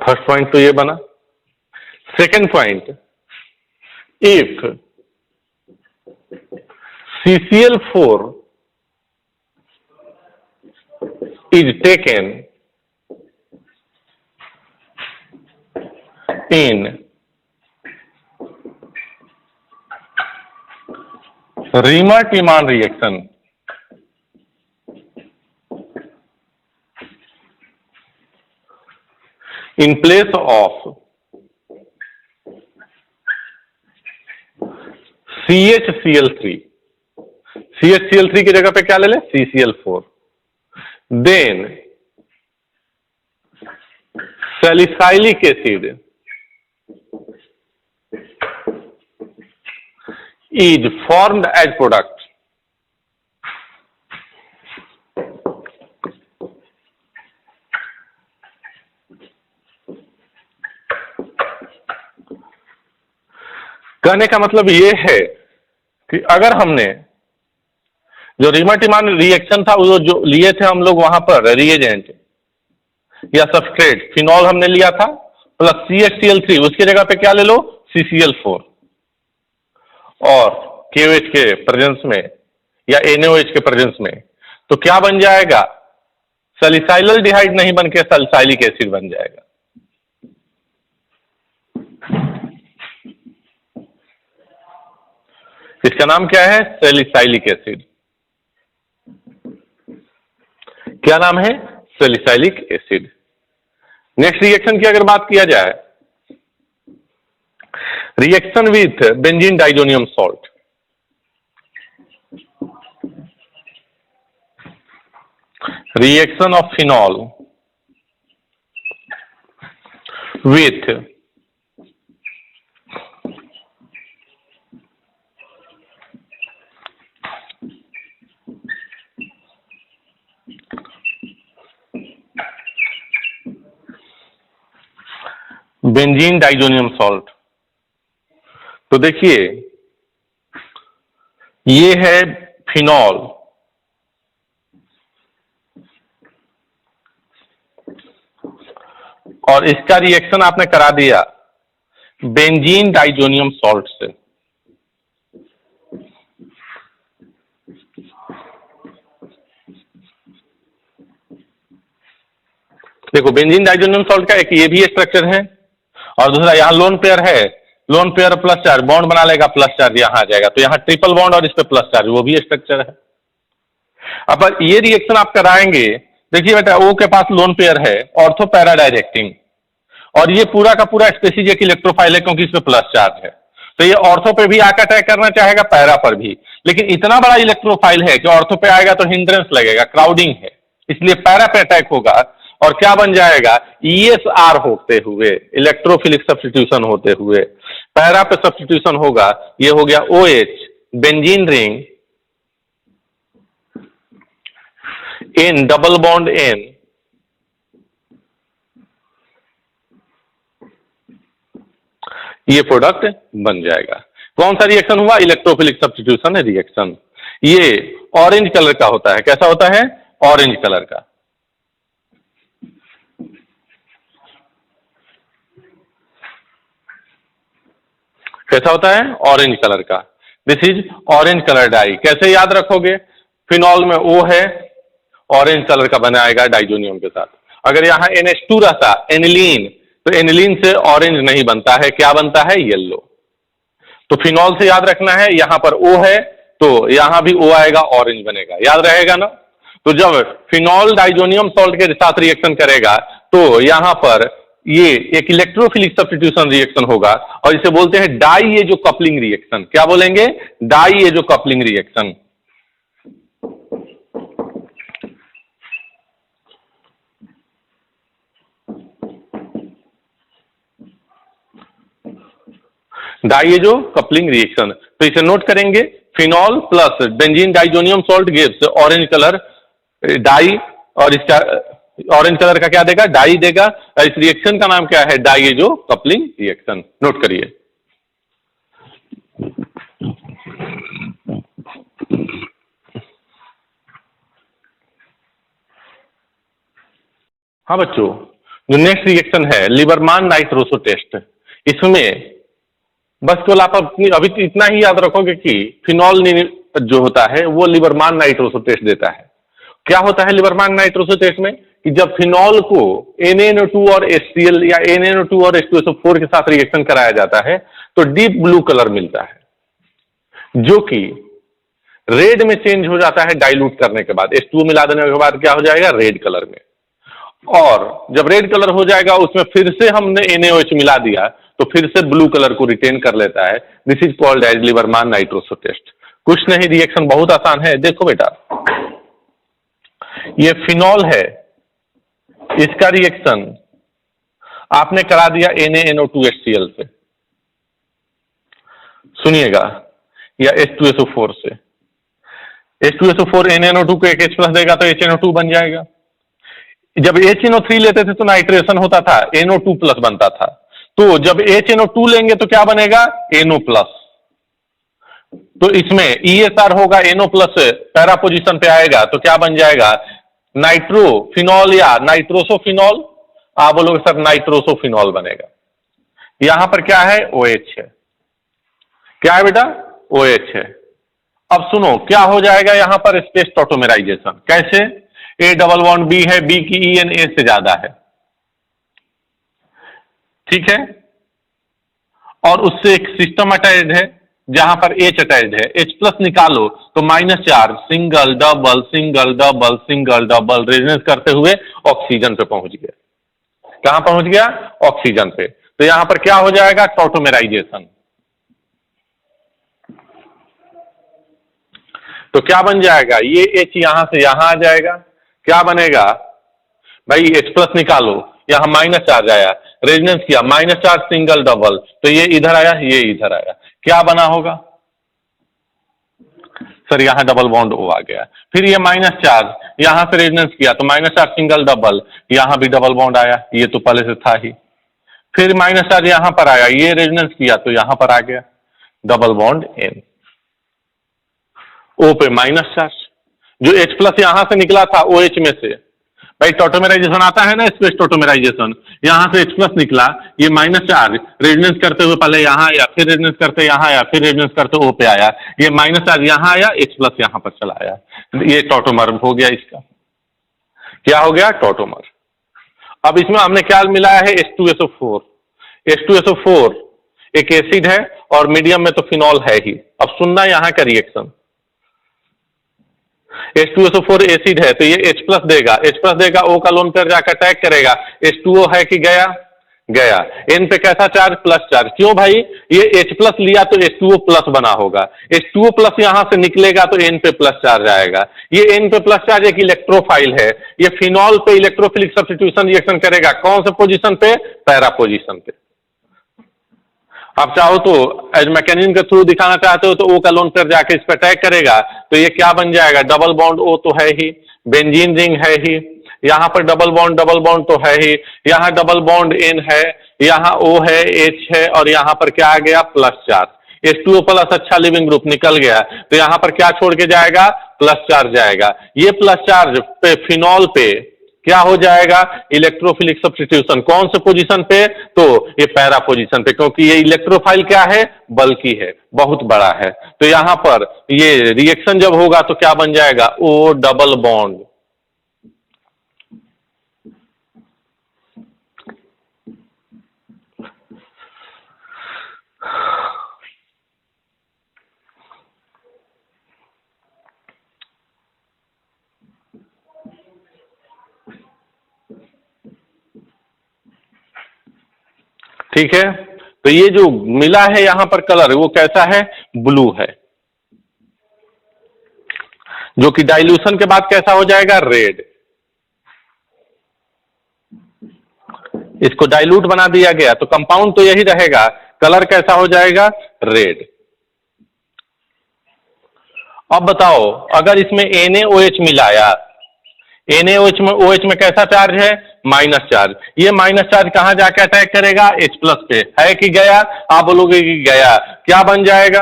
First point तो ये बना। Second point, if CCl4 is taken in Reimer Tiemann reaction, in place of CHCl3, CHCl3 की जगह पे क्या ले ले, CCl4, then salicylic acid is formed as product. कहने का मतलब ये है कि अगर हमने जो रीमर-टिमान रिएक्शन था वो जो लिए थे हम लोग वहां पर रिएजेंट या सबस्ट्रेट, फिनॉल हमने लिया था प्लस CHCl3, उसकी जगह पे क्या ले लो, CCl4, और KOH के प्रेजेंस में या NaOH के प्रेजेंस में, तो क्या बन जाएगा, सैलिसाइलडिहाइड नहीं बन के सैलिसाइलिक एसिड बन जाएगा। इसका नाम क्या है? Salicylic acid. क्या नाम है? Salicylic acid. नेक्स्ट रिएक्शन की अगर बात किया जाए, reaction with benzene diazonium salt. Reaction of phenol with benzene diazonium salt. तो देखिए, ये है फिनॉल, और इसका रिएक्शन आपने करा दिया बेंजीन डाइजोनियम सॉल्ट से। देखो, बेंजीन डाइजोनियम सॉल्ट का एक ये भी स्ट्रक्चर है, और दूसरा यहां लोन पेयर है, lone pair plus charge bond बना लेगा, प्लस चार्ज यहां आ जाएगा, तो यहां ट्रिपल बॉन्ड और इस पे प्लस चार्ज, वो भी स्ट्रक्चर है। अब ये रिएक्शन आप कराएंगे, देखिए बेटा, ओ के पास लोन पेयर है, ऑर्थो पैरा डायरेक्टिंग, और ये पूरा का पूरा स्पेसीज एक इलेक्ट्रोफाइल है क्योंकि इस पे प्लस चार्ज है, तो ये ऑर्थो पे भी आकर अटैक करना चाहेगा, पैरा पर भी, लेकिन इतना बड़ा इलेक्ट्रोफाइल है कि ऑर्थो पे आएगा तो हिंड्रेंस लगेगा, क्राउडिंग है, इसलिए पैरा पे अटैक होगा, और क्या बन जाएगा? ESR होते हुए, इलेक्ट्रोफिलिक सब्स्टिट्यूशन होते हुए पैरा पे सब्स्टिट्यूशन होगा, ये हो गया OH, benzene ring, N double bond N, ये प्रोडक्ट बन जाएगा। कौन सा रिएक्शन हुआ? Electrophilic substitution reaction. ये ऑरेंज कलर का होता है। कैसा होता है? ऑरेंज कलर का। कैसा होता है? ऑरेंज कलर का। This is orange colour dye. कैसे याद रखोगे? फिनॉल में O है, ऑरेंज कलर का बनाएगा डाइजोनियम के साथ। अगर यहां NH2 रहता, एनिलीन, तो एनिलीन से ऑरेंज नहीं बनता है, क्या बनता है? येलो। तो फिनॉल से याद रखना है, यहां पर O है तो यहां भी O आएगा, ऑरेंज बनेगा, याद रहेगा ना? तो जब फिनॉल डाइजोनियम सॉल्ट के साथ रिएक्शन करेगा तो यहां पर ये एक इलेक्ट्रोफिलिक सब्स्टिट्यूशन रिएक्शन होगा, और इसे बोलते हैं डाई एजो कपलिंग रिएक्शन। क्या बोलेंगे? Diazo coupling reaction. Diazo coupling reaction. तो इसे नोट करेंगे, phenol plus benzene diazonium salt gives orange colour dye, और इसका ऑरेंज कलर का क्या देगा? डाई देगा। इस रिएक्शन का नाम क्या है? डाइएजो कपलिंग रिएक्शन। नोट करिए। हाँ बच्चों, जो नेक्स्ट रिएक्शन है लिबरमान नाइट्रोसो टेस्ट। इसमें बस केवल आप अभी इतना ही याद रखोगे कि फिनॉल जो होता है वो लिबरमान नाइट्रोसो टेस्ट देता है। क्या होता है लिबरमान नाइट्रोसो टेस्ट में? कि जब फिनॉल को NaNO2 और HCl या NaNO2 और H2SO4 के साथ रिएक्शन कराया जाता है तो डीप ब्लू कलर मिलता है, जो कि रेड में चेंज हो जाता है डाइल्यूट करने के बाद। H2O मिला देने के बाद क्या हो जाएगा? रेड कलर में। और जब रेड कलर हो जाएगा उसमें फिर से हमने NaOH मिला दिया तो फिर से ब्लू कलर को रिटेन कर लेता है। This is called as Liebermann nitroso test. कुछ नहीं, रिएक्शन बहुत आसान है। देखो बेटा, ये फिनॉल है, इसका रिएक्शन आपने करा दिया NaNO2HCl से, सुनिएगा, या H2SO4 से। H2SO4 NaNO2 को एक H+ देगा तो HNO2 बन जाएगा। जब HNO3 लेते थे तो नाइट्रेशन होता था, NO2+ बनता था। तो जब HNO2 लेंगे तो क्या बनेगा? NO+। तो इसमें ESR होगा, NO+ पैरा पोजीशन पे आएगा तो क्या बन जाएगा? नाइट्रोफिनॉल या नाइट्रोसोफिनॉल। आप बोलोगे सर नाइट्रोसोफिनॉल बनेगा। यहां पर क्या है? OH है। क्या है बेटा? OH है। अब सुनो, क्या हो जाएगा यहां पर? स्पेस टॉटोमेराइजेशन। कैसे? A डबल बॉन्ड B है, B की EN A से ज्यादा है, ठीक है, और उससे एक सिस्टम अटैच्ड है जहां पर H अटैच्ड है, H प्लस निकालो तो minus charge single double single double single double resonance करते हुए ऑक्सीजन पे पहुंच गया। कहां पहुंच गया? ऑक्सीजन पे। तो यहां पर क्या हो जाएगा? टॉटोमेराइजेशन। तो क्या बन जाएगा? ये H यहां से यहां आ जाएगा। क्या बनेगा भाई? H प्लस निकालो, यहां माइनस चार्ज आया, रेजोनेंस किया, माइनस चार्ज सिंगल डबल, तो ये इधर आया, ये इधर आया। क्या बना होगा सर? यहां डबल बॉन्ड O आ गया। फिर ये माइनस चार्ज यहां से रेजोनेंस किया तो माइनस चार्ज सिंगल डबल, यहां भी डबल बॉन्ड आया, ये तो पहले से था ही। फिर माइनस चार्ज यहां पर आया, ये रेजोनेंस किया तो यहां पर आ गया डबल बॉन्ड N। O पे माइनस चार्ज, जो H प्लस यहां से निकला था OH में से, भाई टॉटोमेराइजेशन आता है ना, स्पेस टॉटोमेराइजेशन, यहां से H प्लस निकला, ये माइनस चार्ज रेजोनेंस करते हुए पहले यहां आया, फिर रेजोनेंस करते यहां आया, फिर रेजोनेंस करते O पे आया, ये माइनस चार्ज यहां आया, H प्लस यहां पर चला आया, ये टॉटोमर हो गया। इसका क्या हो गया? टॉटोमर। अब इसमें हमने क्या मिलाया है? H2SO4। H2SO4 एक एसिड है और मीडियम में तो फिनॉल है ही। अब सुनना यहां का रिएक्शन, H2SO4 एसिड है तो ये H प्लस देगा, H प्लस देगा, O का लोन पर जाकर अटैक करेगा, H2O है कि गया? गया। N पे कैसा चार्ज? Plus charge. क्यों भाई? ये H प्लस लिया तो H2O प्लस बना होगा, H2O प्लस यहां से निकलेगा तो N पे प्लस चार्ज आएगा। ये N पे प्लस चार्ज एक इलेक्ट्रोफाइल है, ये फिनॉल पे इलेक्ट्रोफिलिक सब्स्टिट्यूशन रिएक्शन करेगा। कौन से पोजीशन पे? पैरा पोजीशन पे। आप चाहो तो एज मैकेनिज्म के थ्रू दिखाना चाहते हो तो O का लोन पर जाकर इस पर अटैक करेगा तो ये क्या बन जाएगा? डबल बॉन्ड O तो है ही, बेंजीन रिंग है ही, यहां पर डबल बॉन्ड तो है ही, यहां डबल बॉन्ड N है, यहां O है, H है, और यहां पर क्या आ गया? Plus charge. H2O प्लस अच्छा लिविंग ग्रुप निकल गया तो यहां पर क्या छोड़ के जाएगा? प्लस चार्ज जाएगा। ये प्लस चार्ज पे फिनॉल पे क्या हो जाएगा? Electrophilic substitution. कौन से पोजीशन पे? तो ये पैरा पोजीशन पे, क्योंकि ये इलेक्ट्रोफाइल क्या है? बल्कि है, बहुत बड़ा है। तो यहां पर ये रिएक्शन जब होगा तो क्या बन जाएगा? O double bond. ठीक है, तो ये जो मिला है यहां पर कलर, वो कैसा है? ब्लू है, जो कि डाइल्यूशन के बाद कैसा हो जाएगा? रेड। इसको डाइल्यूट बना दिया गया तो कंपाउंड तो यही रहेगा, कलर कैसा हो जाएगा? रेड। अब बताओ, अगर इसमें NaOH मिलाया, NaOH में कैसा चार्ज है? Minus charge. ये माइनस चार्ज कहां जाके अटैक करेगा? H प्लस पे। है कि गया? आप बोलोगे कि गया। क्या बन जाएगा?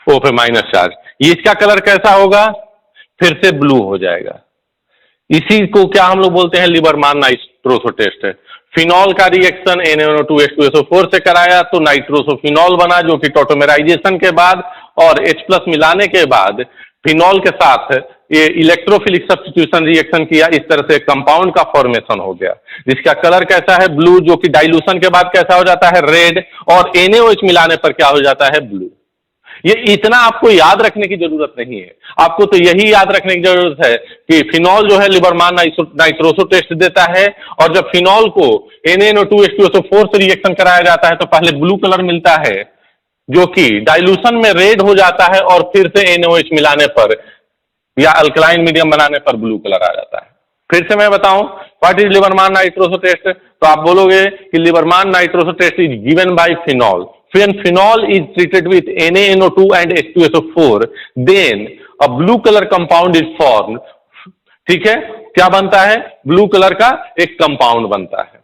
O पे माइनस चार्ज। ये इसका कलर कैसा होगा? फिर से ब्लू हो जाएगा। इसी को क्या हम लोग बोलते हैं? लिबरमान नाइट्रोसो टेस्ट है। फिनॉल का रिएक्शन NaNO2 H2SO4 से कराया तो नाइट्रोसोफिनॉल बना, जो कि टॉटोमेराइजेशन के बाद और H प्लस मिलाने के बाद फिनॉल के साथ ये इलेक्ट्रोफिलिक सब्स्टिट्यूशन रिएक्शन किया, इस तरह से कंपाउंड का फॉर्मेशन हो गया, जिसका कलर कैसा है? ब्लू, जो कि डाइल्यूशन के बाद कैसा हो जाता है? रेड, और NaOH मिलाने पर क्या हो जाता है? ब्लू। ये इतना आपको याद रखने की जरूरत नहीं है, आपको तो यही याद रखने की जरूरत है कि फिनॉल जो है लिबरमान नाइट्रोसो टेस्ट देता है, और जब फिनॉल को NaNO2 H2SO4 से रिएक्शन कराया जाता है तो पहले ब्लू कलर मिलता है, जो कि डाइल्यूशन में रेड हो जाता है, और फिर से NaOH मिलाने पर या अल्कलाइन मीडियम बनाने पर ब्लू कलर आ जाता है। फिर से मैं बताऊं, what is Liebermann nitroso test? तो आप बोलोगे कि Liebermann nitroso test is given by phenol. When phenol is treated with NaNO2 and H2SO4, then a blue color compound is formed. ठीक है, क्या बनता है? ब्लू कलर का एक कंपाउंड बनता है,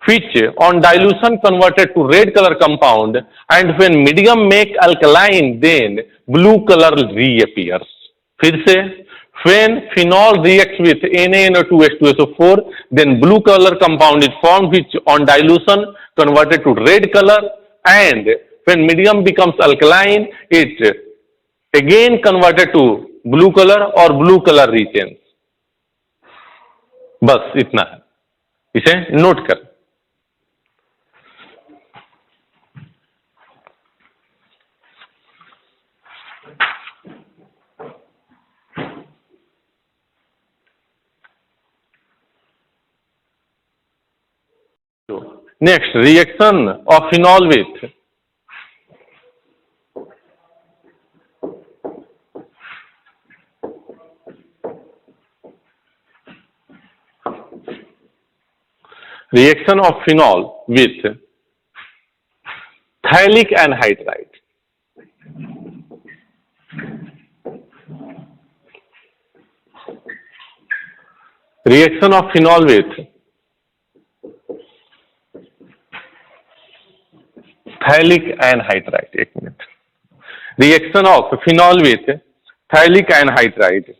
which on dilution converted to red color compound, and when medium make alkaline, then blue color reappears. फिर से, when phenol reacts with NaNO2 H2SO4, then blue color compound is formed, which on dilution converted to red color, and when medium becomes alkaline, it again converted to blue colour और blue colour रीचेंज। बस इतना है, इसे note कर। Next, reaction of phenol with reaction of phenol with phthalic anhydride। Reaction of phenol with phthalic anhydride। एक minute, reaction of phenol with phthalic anhydride.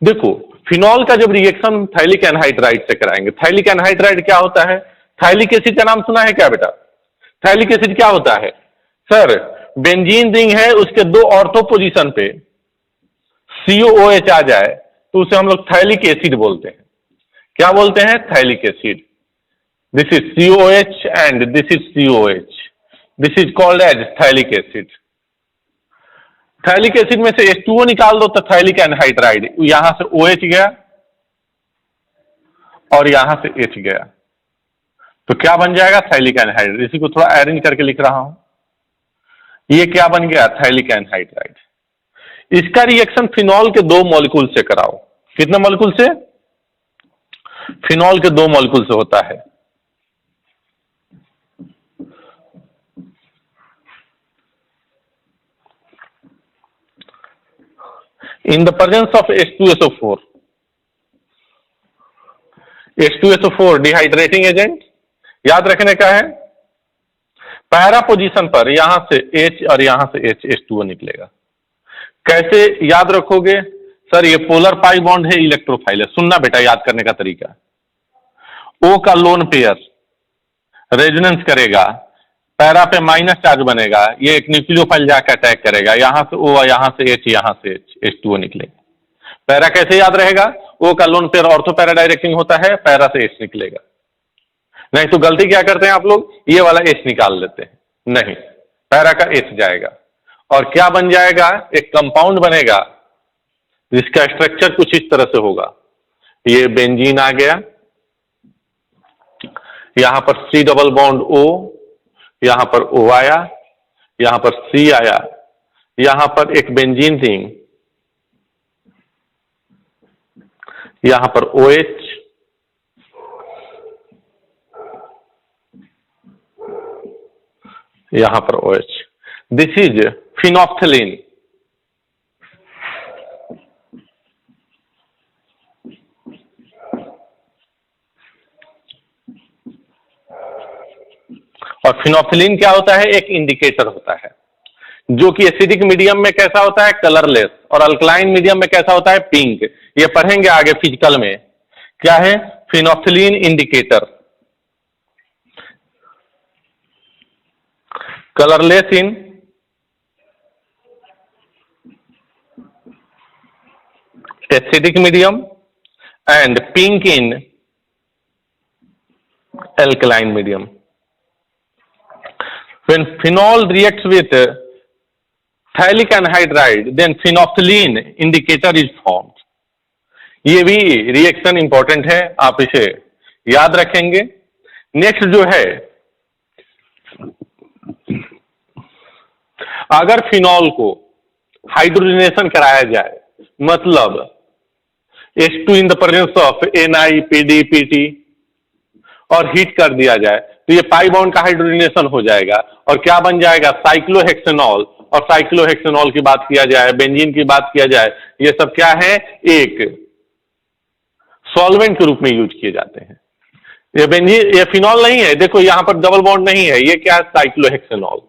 देखो, phenol का जब रिएक्शन थैलिक एनहाइड्राइड से कराएंगे, थैलिक एनहाइड्राइड क्या होता है? थैलिक एसिड का नाम सुना है क्या बेटा? थैलिक एसिड क्या होता है सर? बेंजीन रिंग है, उसके दो ऑर्थो पोजीशन पे COOH आ जाए तो उसे हम लोग थैलिक एसिड बोलते हैं। क्या बोलते हैं? Phthalic acid. This is COH and this is COH, this is called as phthalic acid. Phthalic acid में से H2O निकाल दो तो थैलिक एनहाइड्राइड, यहां से OH गया और यहां से H गया, तो क्या बन जाएगा? Phthalic anhydride. इसी को थोड़ा अरेंज करके लिख रहा हूं, ये क्या बन गया? Phthalic anhydride. इसका रिएक्शन फिनॉल के दो मॉलिक्यूल से कराओ। कितने मॉलिक्यूल से? फिनॉल के दो मॉलिक्यूल से होता है। In the presence of H2SO4, H2SO4 dehydrating agent, याद रखने का है। पैरा पोजीशन पर यहां से H और यहां से H, H2O निकलेगा। कैसे याद रखोगे सर? ये पोलर पाई बॉन्ड है, इलेक्ट्रोफाइल है। सुनना बेटा, याद करने का तरीका, O का लोन पेयर रेजोनेंस करेगा, पैरा पे माइनस चार्ज बनेगा, ये एक न्यूक्लियोफाइल जाकर अटैक करेगा, यहां से O, यहां से H, यहां से H, H2O निकलेगा। पैरा कैसे याद रहेगा? O का lone pair ortho para directing होता है, पैरा से H निकलेगा। नहीं तो गलती क्या करते हैं आप लोग? ये वाला H निकाल लेते हैं। नहीं, पैरा का H जाएगा और क्या बन जाएगा? एक कंपाउंड बनेगा जिसका स्ट्रक्चर कुछ इस तरह से होगा। ये बेंजीन आ गया, यहां पर C डबल बॉन्ड O, यहां पर O आया, यहां पर C आया, यहां पर एक बेंजीन रिंग, यहां पर OH, यहां पर OH। This is phenolphthalein. और फिनोप्थलीन क्या होता है? एक इंडिकेटर होता है, जो कि एसिडिक मीडियम में कैसा होता है? कलरलेस, और अल्कलाइन मीडियम में कैसा होता है? पिंक। ये पढ़ेंगे आगे फिजिकल में। क्या है? Phenolphthalein indicator, colourless in acidic medium and pink in alkaline medium. When phenol reacts with phthalic anhydride, then phenolphthalein indicator is formed. ये भी रिएक्शन इंपॉर्टेंट है, आप इसे याद रखेंगे। नेक्स्ट जो है, अगर फिनॉल को हाइड्रोजनेशन कराया जाए, मतलब H2 in the presence of NiPd/Pt और हीट कर दिया जाए, तो ये पाई बॉन्ड का हाइड्रोजनेशन हो जाएगा और क्या बन जाएगा? साइक्लोहेक्सेनॉल। और साइक्लोहेक्सेनॉल की बात किया जाए, बेंजीन की बात किया जाए, ये सब क्या है? एक सॉल्वेंट के रूप में यूज किए जाते हैं। ये बेंजीन, ये फिनॉल नहीं है। देखो यहां पर डबल बॉन्ड नहीं है, ये क्या है? साइक्लोहेक्सेनॉल।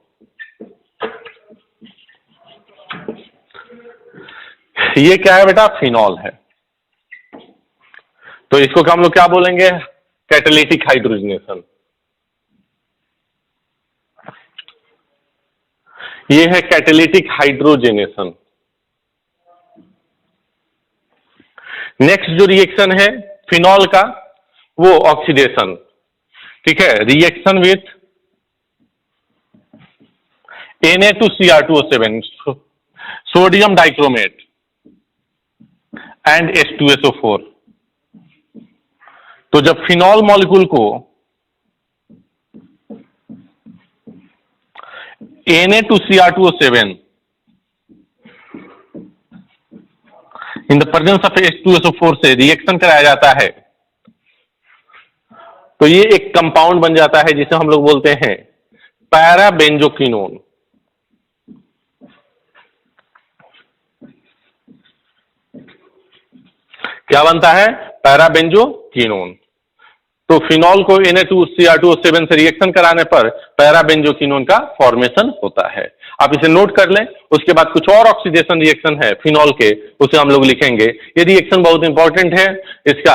ये क्या है बेटा? फिनॉल है। तो इसको हम लोग क्या बोलेंगे? Catalytic hydrogenation. ये है कैटेलिटिक हाइड्रोजेनेशन। नेक्स्ट जो रिएक्शन है फिनॉल का वो ऑक्सीडेशन, ठीक है। Reaction with Na2Cr2O7 sodium dichromate and H2SO4। तो जब फिनॉल मॉलिक्यूल को Na2Cr2O7 in the presence of H2SO4 से रिएक्शन कराया जाता है तो ये एक कंपाउंड बन जाता है जिसे हम लोग बोलते हैं पैराबेंजोक्विनोन। क्या बनता है? पैराबेंजोक्विनोन। तो फिनॉल को Na2Cr2O7 से रिएक्शन कराने पर पैराबेंजोक्विनोन का फॉर्मेशन होता है। आप इसे नोट कर लें। उसके बाद कुछ और ऑक्सीडेशन रिएक्शन है फिनॉल के, उसे हम लोग लिखेंगे। ये रिएक्शन बहुत इंपॉर्टेंट है। इसका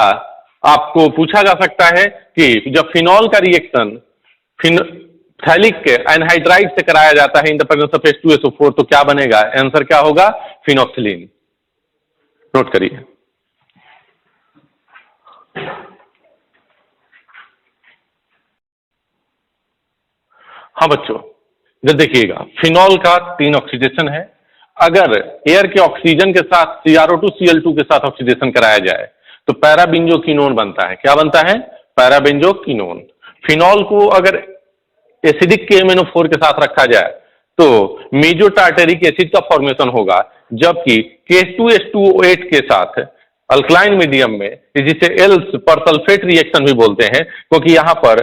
आपको पूछा जा सकता है कि जब फिनॉल का रिएक्शन थैलिक एनहाइड्राइड से कराया जाता है in the presence of H2SO4 तो क्या बनेगा? आंसर क्या होगा? फिनोक्सिलीन। नोट करिए। हाँ बच्चों, जब देखिएगा फिनॉल का 3 ऑक्सीडेशन है। अगर एयर के ऑक्सीजन के साथ CrO2Cl2 के साथ ऑक्सीडेशन कराया जाए तो पैराबेंजोक्विनोन बनता है। क्या बनता है? पैराबेंजोक्विनोन। फिनॉल को अगर एसिडिक KMnO4 के साथ रखा जाए तो मेजो टार्टेरिक एसिड का फॉर्मेशन होगा, जबकि K2H2O8 के साथ अल्कलाइन मीडियम में, जिसे एल्स परसल्फेट रिएक्शन भी बोलते हैं, क्योंकि यहां पर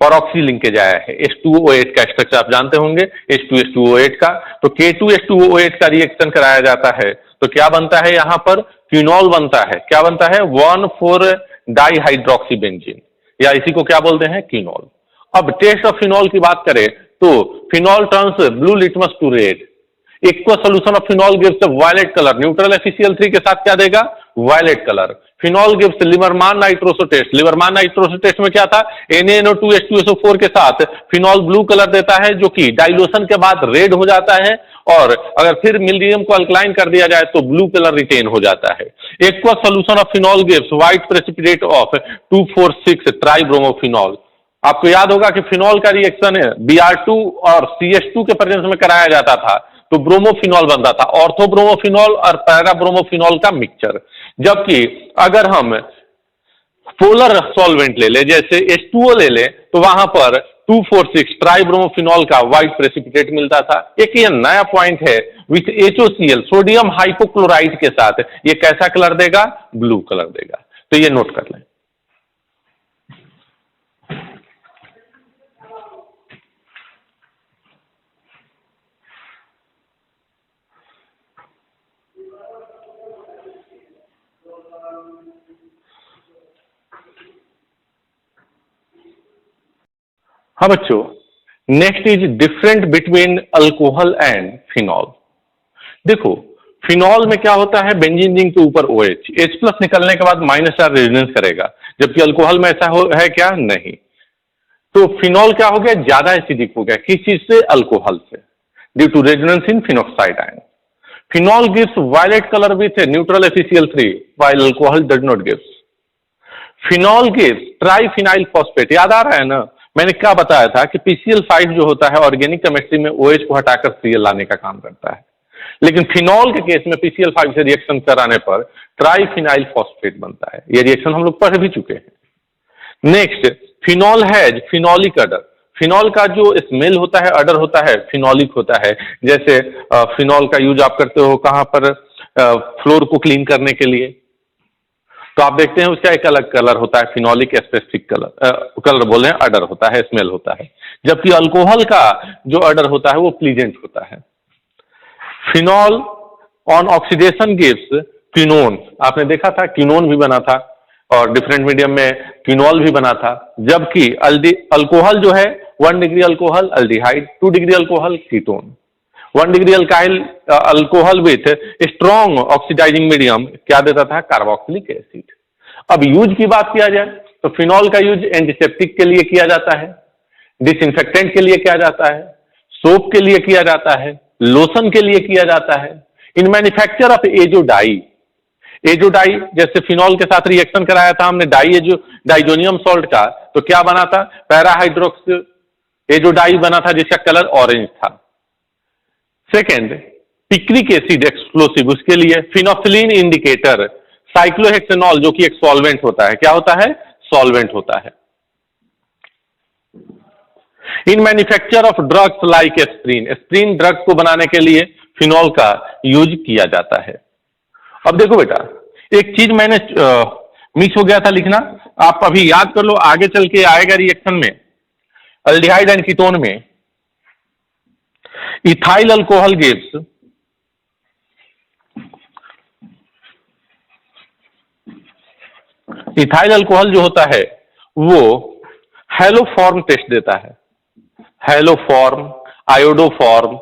परऑक्सी लिंकेज आया है। H2O8 का स्ट्रक्चर आप जानते होंगे, H2H2O8 का। तो K2H2O8 का रिएक्शन कराया जाता है तो क्या बनता है? यहां पर क्विनॉल बनता है। क्या बनता है? 1,4-डाइहाइड्रोक्सीबेंजीन, या इसी को क्या बोलते हैं? क्विनॉल। अब टेस्ट ऑफ फिनॉल की बात करें तो phenol turns blue litmus to red. Aqua solution of phenol gives violet colour. Neutral FeCl3 के साथ क्या देगा? Violet colour. Phenol gives Liebermann nitroso test. Liebermann nitroso test में क्या था? NaNO2H2SO4 के साथ फिनॉल ब्लू कलर देता है, जो कि डाइल्यूशन के बाद रेड हो जाता है, और अगर फिर मीडियम को अल्कलाइन कर दिया जाए तो ब्लू कलर रिटेन हो जाता है। Aqua solution of phenol gives white precipitate of 2,4,6 tribromophenol. आपको याद होगा कि फिनॉल का रिएक्शन Br2 और CH2 के प्रेजेंस में कराया जाता था तो ब्रोमोफिनॉल बनता था, ऑर्थोब्रोमोफिनॉल और पैराब्रोमोफिनॉल का मिक्सचर। जबकि अगर हम पोलर सॉल्वेंट ले ले, जैसे H2O ले ले, तो वहां पर 2,4,6 ट्राइब्रोमोफिनॉल का व्हाइट प्रेसिपिटेट मिलता था। एक ये नया पॉइंट है, विथ HOCl सोडियम हाइपोक्लोराइड के साथ ये कैसा कलर देगा? ब्लू कलर देगा। तो ये नोट कर लें। हाँ बच्चों, next is different between alcohol and phenol. देखो फिनॉल में क्या होता है? बेंजीन रिंग के ऊपर OH, H+ निकलने के बाद -R रेजोनेंस करेगा, जबकि अल्कोहल में ऐसा है क्या? नहीं। तो फिनॉल क्या हो गया? ज्यादा एसिडिक हो गया। किस चीज से? अल्कोहल से, due to resonance in phenoxide ion. Phenol gives violet colour with neutral FeCl3 while alcohol does not gives. Phenol gives triphenyl phosphate. याद आ रहा है ना? मैंने क्या बताया था कि PCl5 जो होता है ऑर्गेनिक केमिस्ट्री में OH को हटाकर Cl लाने का काम करता है, लेकिन फिनॉल के केस में PCl5 से रिएक्शन कराने पर ट्राइफिनाइल फॉस्फेट बनता है। ये रिएक्शन हम लोग पढ़ भी चुके हैं। Next, phenol has phenolic order. Phenol का जो स्मेल होता है, अडर होता है, फिनॉलिक होता है। जैसे फिनॉल का यूज आप करते हो कहां पर? फ्लोर को क्लीन करने के लिए। तो आप देखते हैं उसका एक अलग कलर होता है, फिनॉलिक स्पेसिफिक कलर बोले हैं, अडर होता है, स्मेल होता है। जबकि अल्कोहल का जो अडर होता है वो प्लीजेंट होता है। Phenol on oxidation gives quinone. आपने देखा था क्विनोन भी बना था और डिफरेंट मीडियम में क्विनॉल भी बना था। जबकि अल्कोहल जो है 1 degree alcohol aldehyde, 2 degree alcohol ketone, 1 degree alkyl alcohol with strong oxidising medium क्या देता था? Carboxylic acid. अब यूज की बात किया जाए तो फिनॉल का यूज एंटीसेप्टिक के लिए किया जाता है, डिसइंफेक्टेंट के लिए किया जाता है, सोप के लिए किया जाता है, लोशन के लिए किया जाता है। इन मैन्युफैक्चर ऑफ एजोडाई, एजोडाई जैसे फिनॉल के साथ रिएक्शन कराया था हमने डाइजोनियम सॉल्ट का, तो क्या बना था? पैराहाइड्रोक्स एजोडाई बना था जिसका कलर ऑरेंज था। सेकेंड, पिक्रिक एसिड एक्सप्लोसिव, उसके लिए फिनोक्सिलिन इंडिकेटर, साइक्लोहेक्सेनॉल जो कि एक सॉल्वेंट होता है, क्या होता है? सॉल्वेंट होता है। इन manufacture of drugs like aspirin, aspirin drugs को बनाने के लिए फिनॉल का यूज किया जाता है। अब देखो बेटा, एक चीज मैंने मिस हो गया था लिखना, आप अभी याद कर लो, आगे चल के आएगा रिएक्शन में अल्डिहाइड एंड कीटोन में ethyl alcohol gives ethyl alcohol जो होता है वो हेलोफॉर्म टेस्ट देता है। हेलोफॉर्म, आयोडोफॉर्म,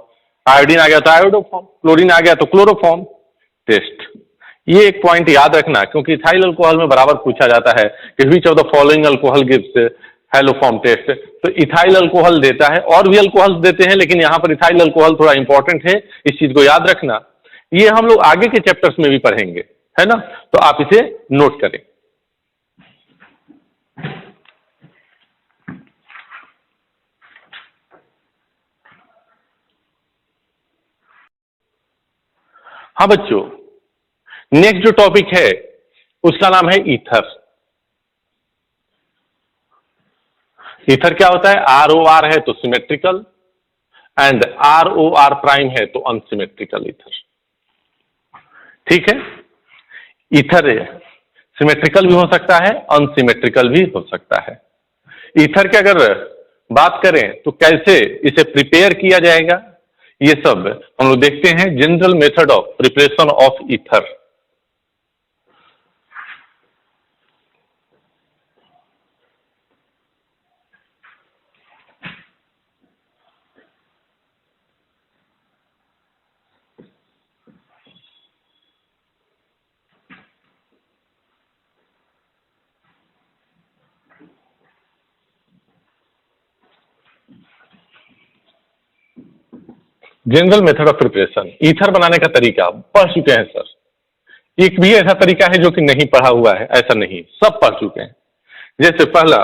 आयोडीन आ गया तो आयोडोफॉर्म, क्लोरीन आ गया तो क्लोरोफॉर्म टेस्ट। ये एक पॉइंट याद रखना, क्योंकि इथाइल अल्कोहल में बराबर पूछा जाता है कि which of the following alcohol gives haloform test, तो इथाइल अल्कोहल देता है, और भी अल्कोहल्स देते हैं लेकिन यहां पर इथाइल अल्कोहल थोड़ा इंपॉर्टेंट है, इस चीज को याद रखना। ये हम लोग आगे के चैप्टर्स में भी पढ़ेंगे, है ना, तो आप इसे नोट करें। हाँ बच्चों, नेक्स्ट जो टॉपिक है उसका नाम है ईथर। ईथर क्या होता है? ROR है तो सिमेट्रिकल, एंड ROR प्राइम है तो अनसिमेट्रिकल ईथर। ठीक है, ईथर सिमेट्रिकल भी हो सकता है, अनसिमेट्रिकल भी हो सकता है। ईथर की अगर बात करें तो कैसे इसे प्रिपेयर किया जाएगा, ये सब हम लोग देखते हैं। General method of preparation of ether. General method of preparation, ether बनाने का तरीका पढ़ चुके हैं सर। एक भी ऐसा तरीका है जो कि नहीं पढ़ा हुआ है? ऐसा नहीं, सब पढ़ चुके हैं। जैसे पहला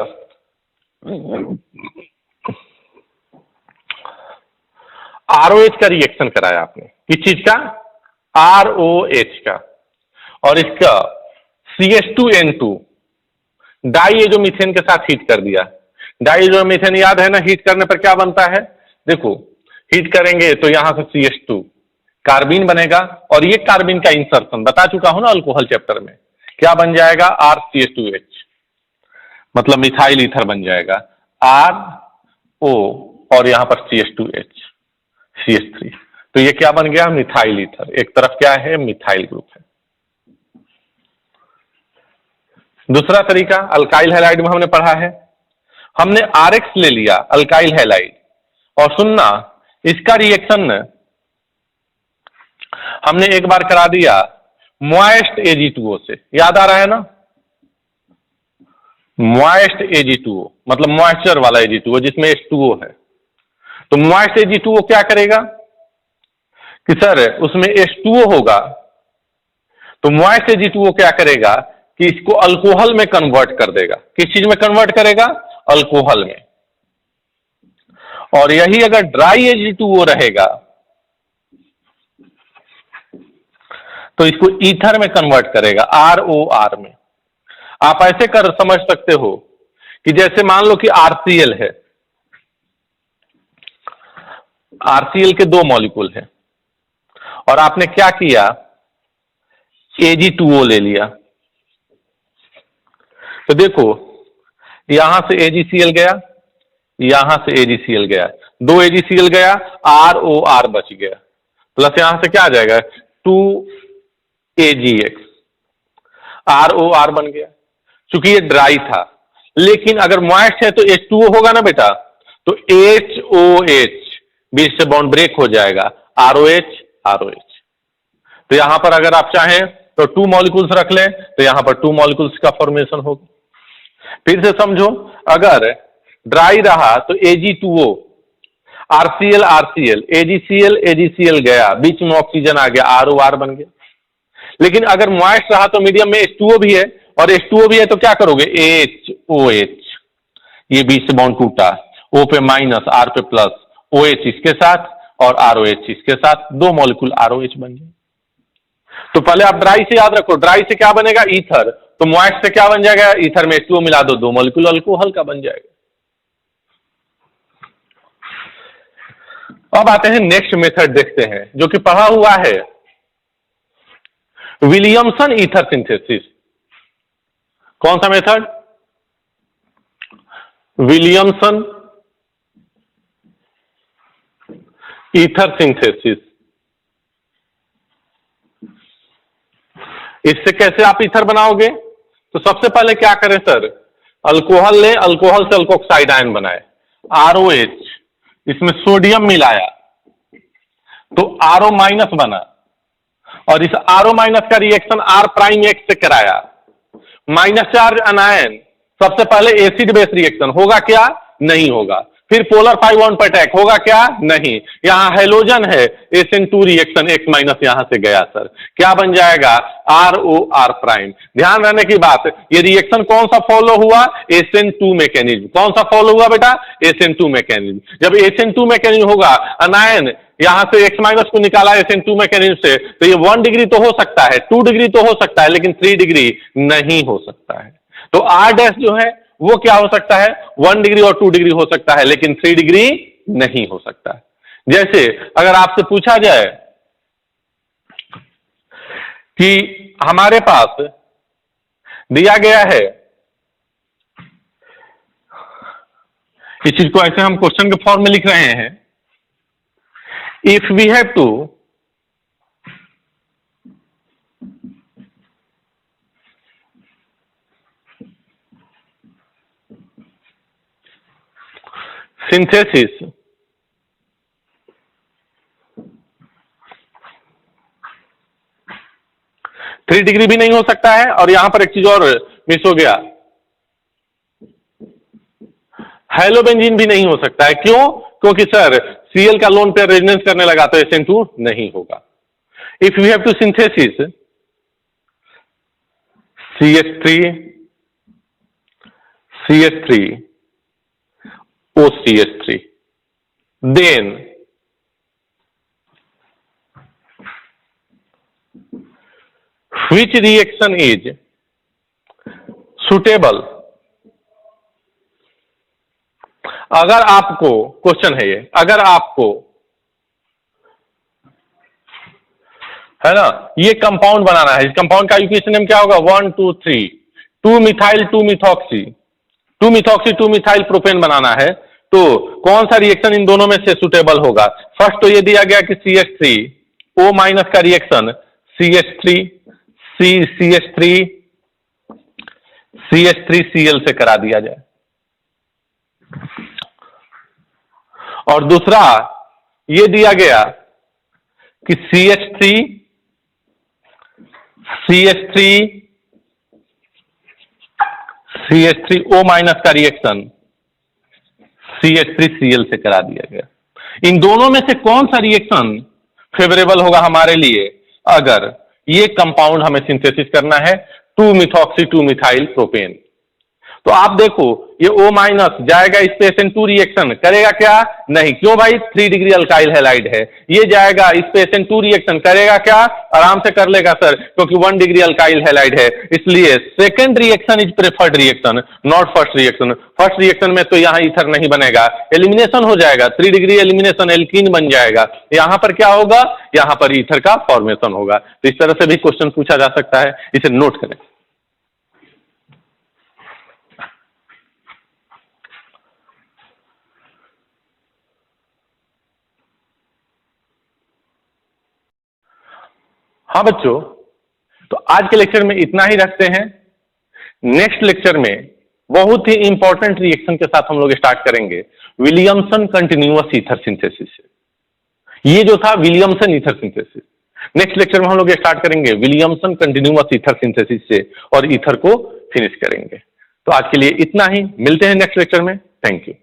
ROH का रिएक्शन कराया आपने, किस चीज का? ROH का, और इसका CH2N2 डाइएजोमीथेन के साथ हीट कर दिया। डाइएजोमीथेन याद है ना, हीट करने पर क्या बनता है? देखो, हीट करेंगे तो यहां से CH2 कार्बिन बनेगा, और ये कार्बिन का इंसर्शन बता चुका हूं ना अल्कोहल चैप्टर में, क्या बन जाएगा? RCH2H, मतलब मिथाइल ईथर बन जाएगा। RO और यहां पर CH2H, CH3, तो ये क्या बन गया? Methyl ether. एक तरफ क्या है? मिथाइल ग्रुप है। दूसरा तरीका अल्काइल हैलाइड में हमने पढ़ा है, हमने RX ले लिया अल्काइल हैलाइड, और सुनना, इसका रिएक्शन हमने एक बार करा दिया मॉइस्ट Ag2O से, याद आ रहा है ना? मॉइस्ट Ag2O मतलब मॉइस्चर वाला Ag2O जिसमें H2O है। तो मॉइस्ट Ag2O क्या करेगा कि सर उसमें H2O होगा, तो मॉइस्ट Ag2O क्या करेगा कि इसको अल्कोहल में कन्वर्ट कर देगा। किस चीज में कन्वर्ट करेगा? अल्कोहल में। और यही अगर ड्राई Ag2O रहेगा तो इसको ईथर में कन्वर्ट करेगा, ROR में। आप ऐसे कर समझ सकते हो कि जैसे मान लो कि RCl है, RCl के 2 मॉलिक्यूल है, और आपने क्या किया? Ag2O ले लिया। तो देखो, यहां से AgCl गया, यहां से AgCl गया, 2 AgCl गया, ROR बच गया, प्लस यहां से क्या आ जाएगा? 2AgX, ROR बन गया। चूंकि ये ड्राई था, लेकिन अगर मॉइस्ट है तो H2O होगा ना बेटा, तो HOH बीच से बॉन्ड ब्रेक हो जाएगा, ROH ROH। तो यहां पर अगर आप चाहें तो 2 मॉलिक्यूल्स रख लें, तो यहां पर 2 मॉलिक्यूल्स का फॉर्मेशन होगा। फिर से समझो, अगर ड्राई रहा तो Ag2O, RCl RCl, AgCl AgCl गया, बीच में ऑक्सीजन आ गया, ROR बन गया। लेकिन अगर मॉइस्ट रहा तो मीडियम में H2O भी है, और H2O भी है तो क्या करोगे, HOH, ये बीच से बॉन्ड टूटा, O पे माइनस, R पे प्लस, OH इसके साथ और ROH इसके साथ, 2 मॉलिक्यूल ROH बन गए। तो पहले आप ड्राई से याद रखो, ड्राई से क्या बनेगा, ईथर, तो मॉइस्ट से क्या बन जाएगा, ईथर में H2O मिला दो, 2 मॉलिक्यूल अल्कोहल का बन जाएगा। अब आते हैं नेक्स्ट मेथड देखते हैं, जो कि पढ़ा हुआ है, विलियमसन ईथर सिंथेसिस। कौन सा मेथड, विलियमसन ईथर सिंथेसिस। इससे कैसे आप ईथर बनाओगे, तो सबसे पहले क्या करें सर, अल्कोहल ले, अल्कोहल से अल्कोक्साइड आयन बनाए, ROH, इसमें सोडियम मिलाया तो RO माइनस बना, और इस RO माइनस का रिएक्शन R'(X) से कराया, माइनस चार्ज अनायन, सबसे पहले एसिड बेस रिएक्शन होगा क्या, नहीं होगा, फिर पोलर 5 बॉन्ड पर अटैक होगा क्या, नहीं, यहां हेलोजन है, SN2 रिएक्शन X माइनस यहां से गया सर, क्या बन जाएगा, ROR'। ध्यान रखने की बात, ये रिएक्शन कौन सा फॉलो हुआ, SN2 मैकेनिज्म। कौन सा फॉलो हुआ बेटा, SN2 मैकेनिज्म। जब SN2 मैकेनिज्म होगा, अनायन यहां से X माइनस को निकाला SN2 मैकेनिज्म से, तो ये 1 डिग्री तो हो सकता है, 2 डिग्री तो हो सकता है, लेकिन 3 डिग्री नहीं हो सकता है। तो R' जो है वो क्या हो सकता है, 1 डिग्री और 2 डिग्री हो सकता है, लेकिन 3 डिग्री नहीं हो सकता है। जैसे अगर आपसे पूछा जाए कि हमारे पास दिया गया है, इस चीज को ऐसे हम क्वेश्चन के फॉर्म में लिख रहे हैं, if we have to synthesis three degree भी नहीं हो सकता है, और यहां पर एक चीज और मिस हो गया, हेलोबेंजीन भी नहीं हो सकता है। क्यों, क्योंकि सर Cl का लोन पेयर रेजोनेंस करने लगा तो SN2 नहीं होगा। If we have to synthesis CH3 OCH3, then which reaction is suitable? अगर आपको, क्वेश्चन है ये, अगर आपको है ना ये कंपाउंड बनाना है, इस कंपाउंड का इक्वेशन नेम क्या होगा, 1 2 3, 2 methyl 2 methoxy, 2 methoxy 2 methyl propane बनाना है, तो कौन सा रिएक्शन इन दोनों में से सुटेबल होगा। फर्स्ट तो ये दिया गया कि CH3 O माइनस का रिएक्शन CH3Cl से करा दिया जाए, और दूसरा ये दिया गया कि CH3 O माइनस का रिएक्शन CH3Cl से करा दिया गया। इन दोनों में से कौन सा रिएक्शन फेवरेबल होगा हमारे लिए, अगर ये कंपाउंड हमें सिंथेसिस करना है 2 मिथॉक्सी 2 मिथाइल प्रोपेन। तो आप देखो ये O माइनस जाएगा इस पे SN2 रिएक्शन करेगा क्या, नहीं, क्यों भाई, 3 डिग्री अल्काइल हैलाइड है, ये जाएगा इस पे SN2 रिएक्शन करेगा क्या, आराम से कर लेगा सर, क्योंकि 1 डिग्री अल्काइल हैलाइड है, इसलिए second reaction is preferred reaction, not first reaction. First reaction में तो यहां ईथर नहीं बनेगा, एलिमिनेशन हो जाएगा, 3 डिग्री एलिमिनेशन, एल्कीन बन जाएगा, यहां पर क्या होगा, यहां पर ईथर का फॉर्मेशन होगा। तो इस तरह से भी क्वेश्चन पूछा जा सकता है, इसे नोट करें। हाँ बच्चों, तो आज के लेक्चर में इतना ही रखते हैं। नेक्स्ट लेक्चर में बहुत ही इंपॉर्टेंट रिएक्शन के साथ हम लोग स्टार्ट करेंगे, विलियमसन कंटिन्यूअस ईथर सिंथेसिस से। ये जो था Williamson ether synthesis, next lecture में हम लोग स्टार्ट करेंगे विलियमसन कंटिन्यूअस ईथर सिंथेसिस से, और ईथर को फिनिश करेंगे। तो आज के लिए इतना ही, मिलते हैं नेक्स्ट लेक्चर में। Thank you.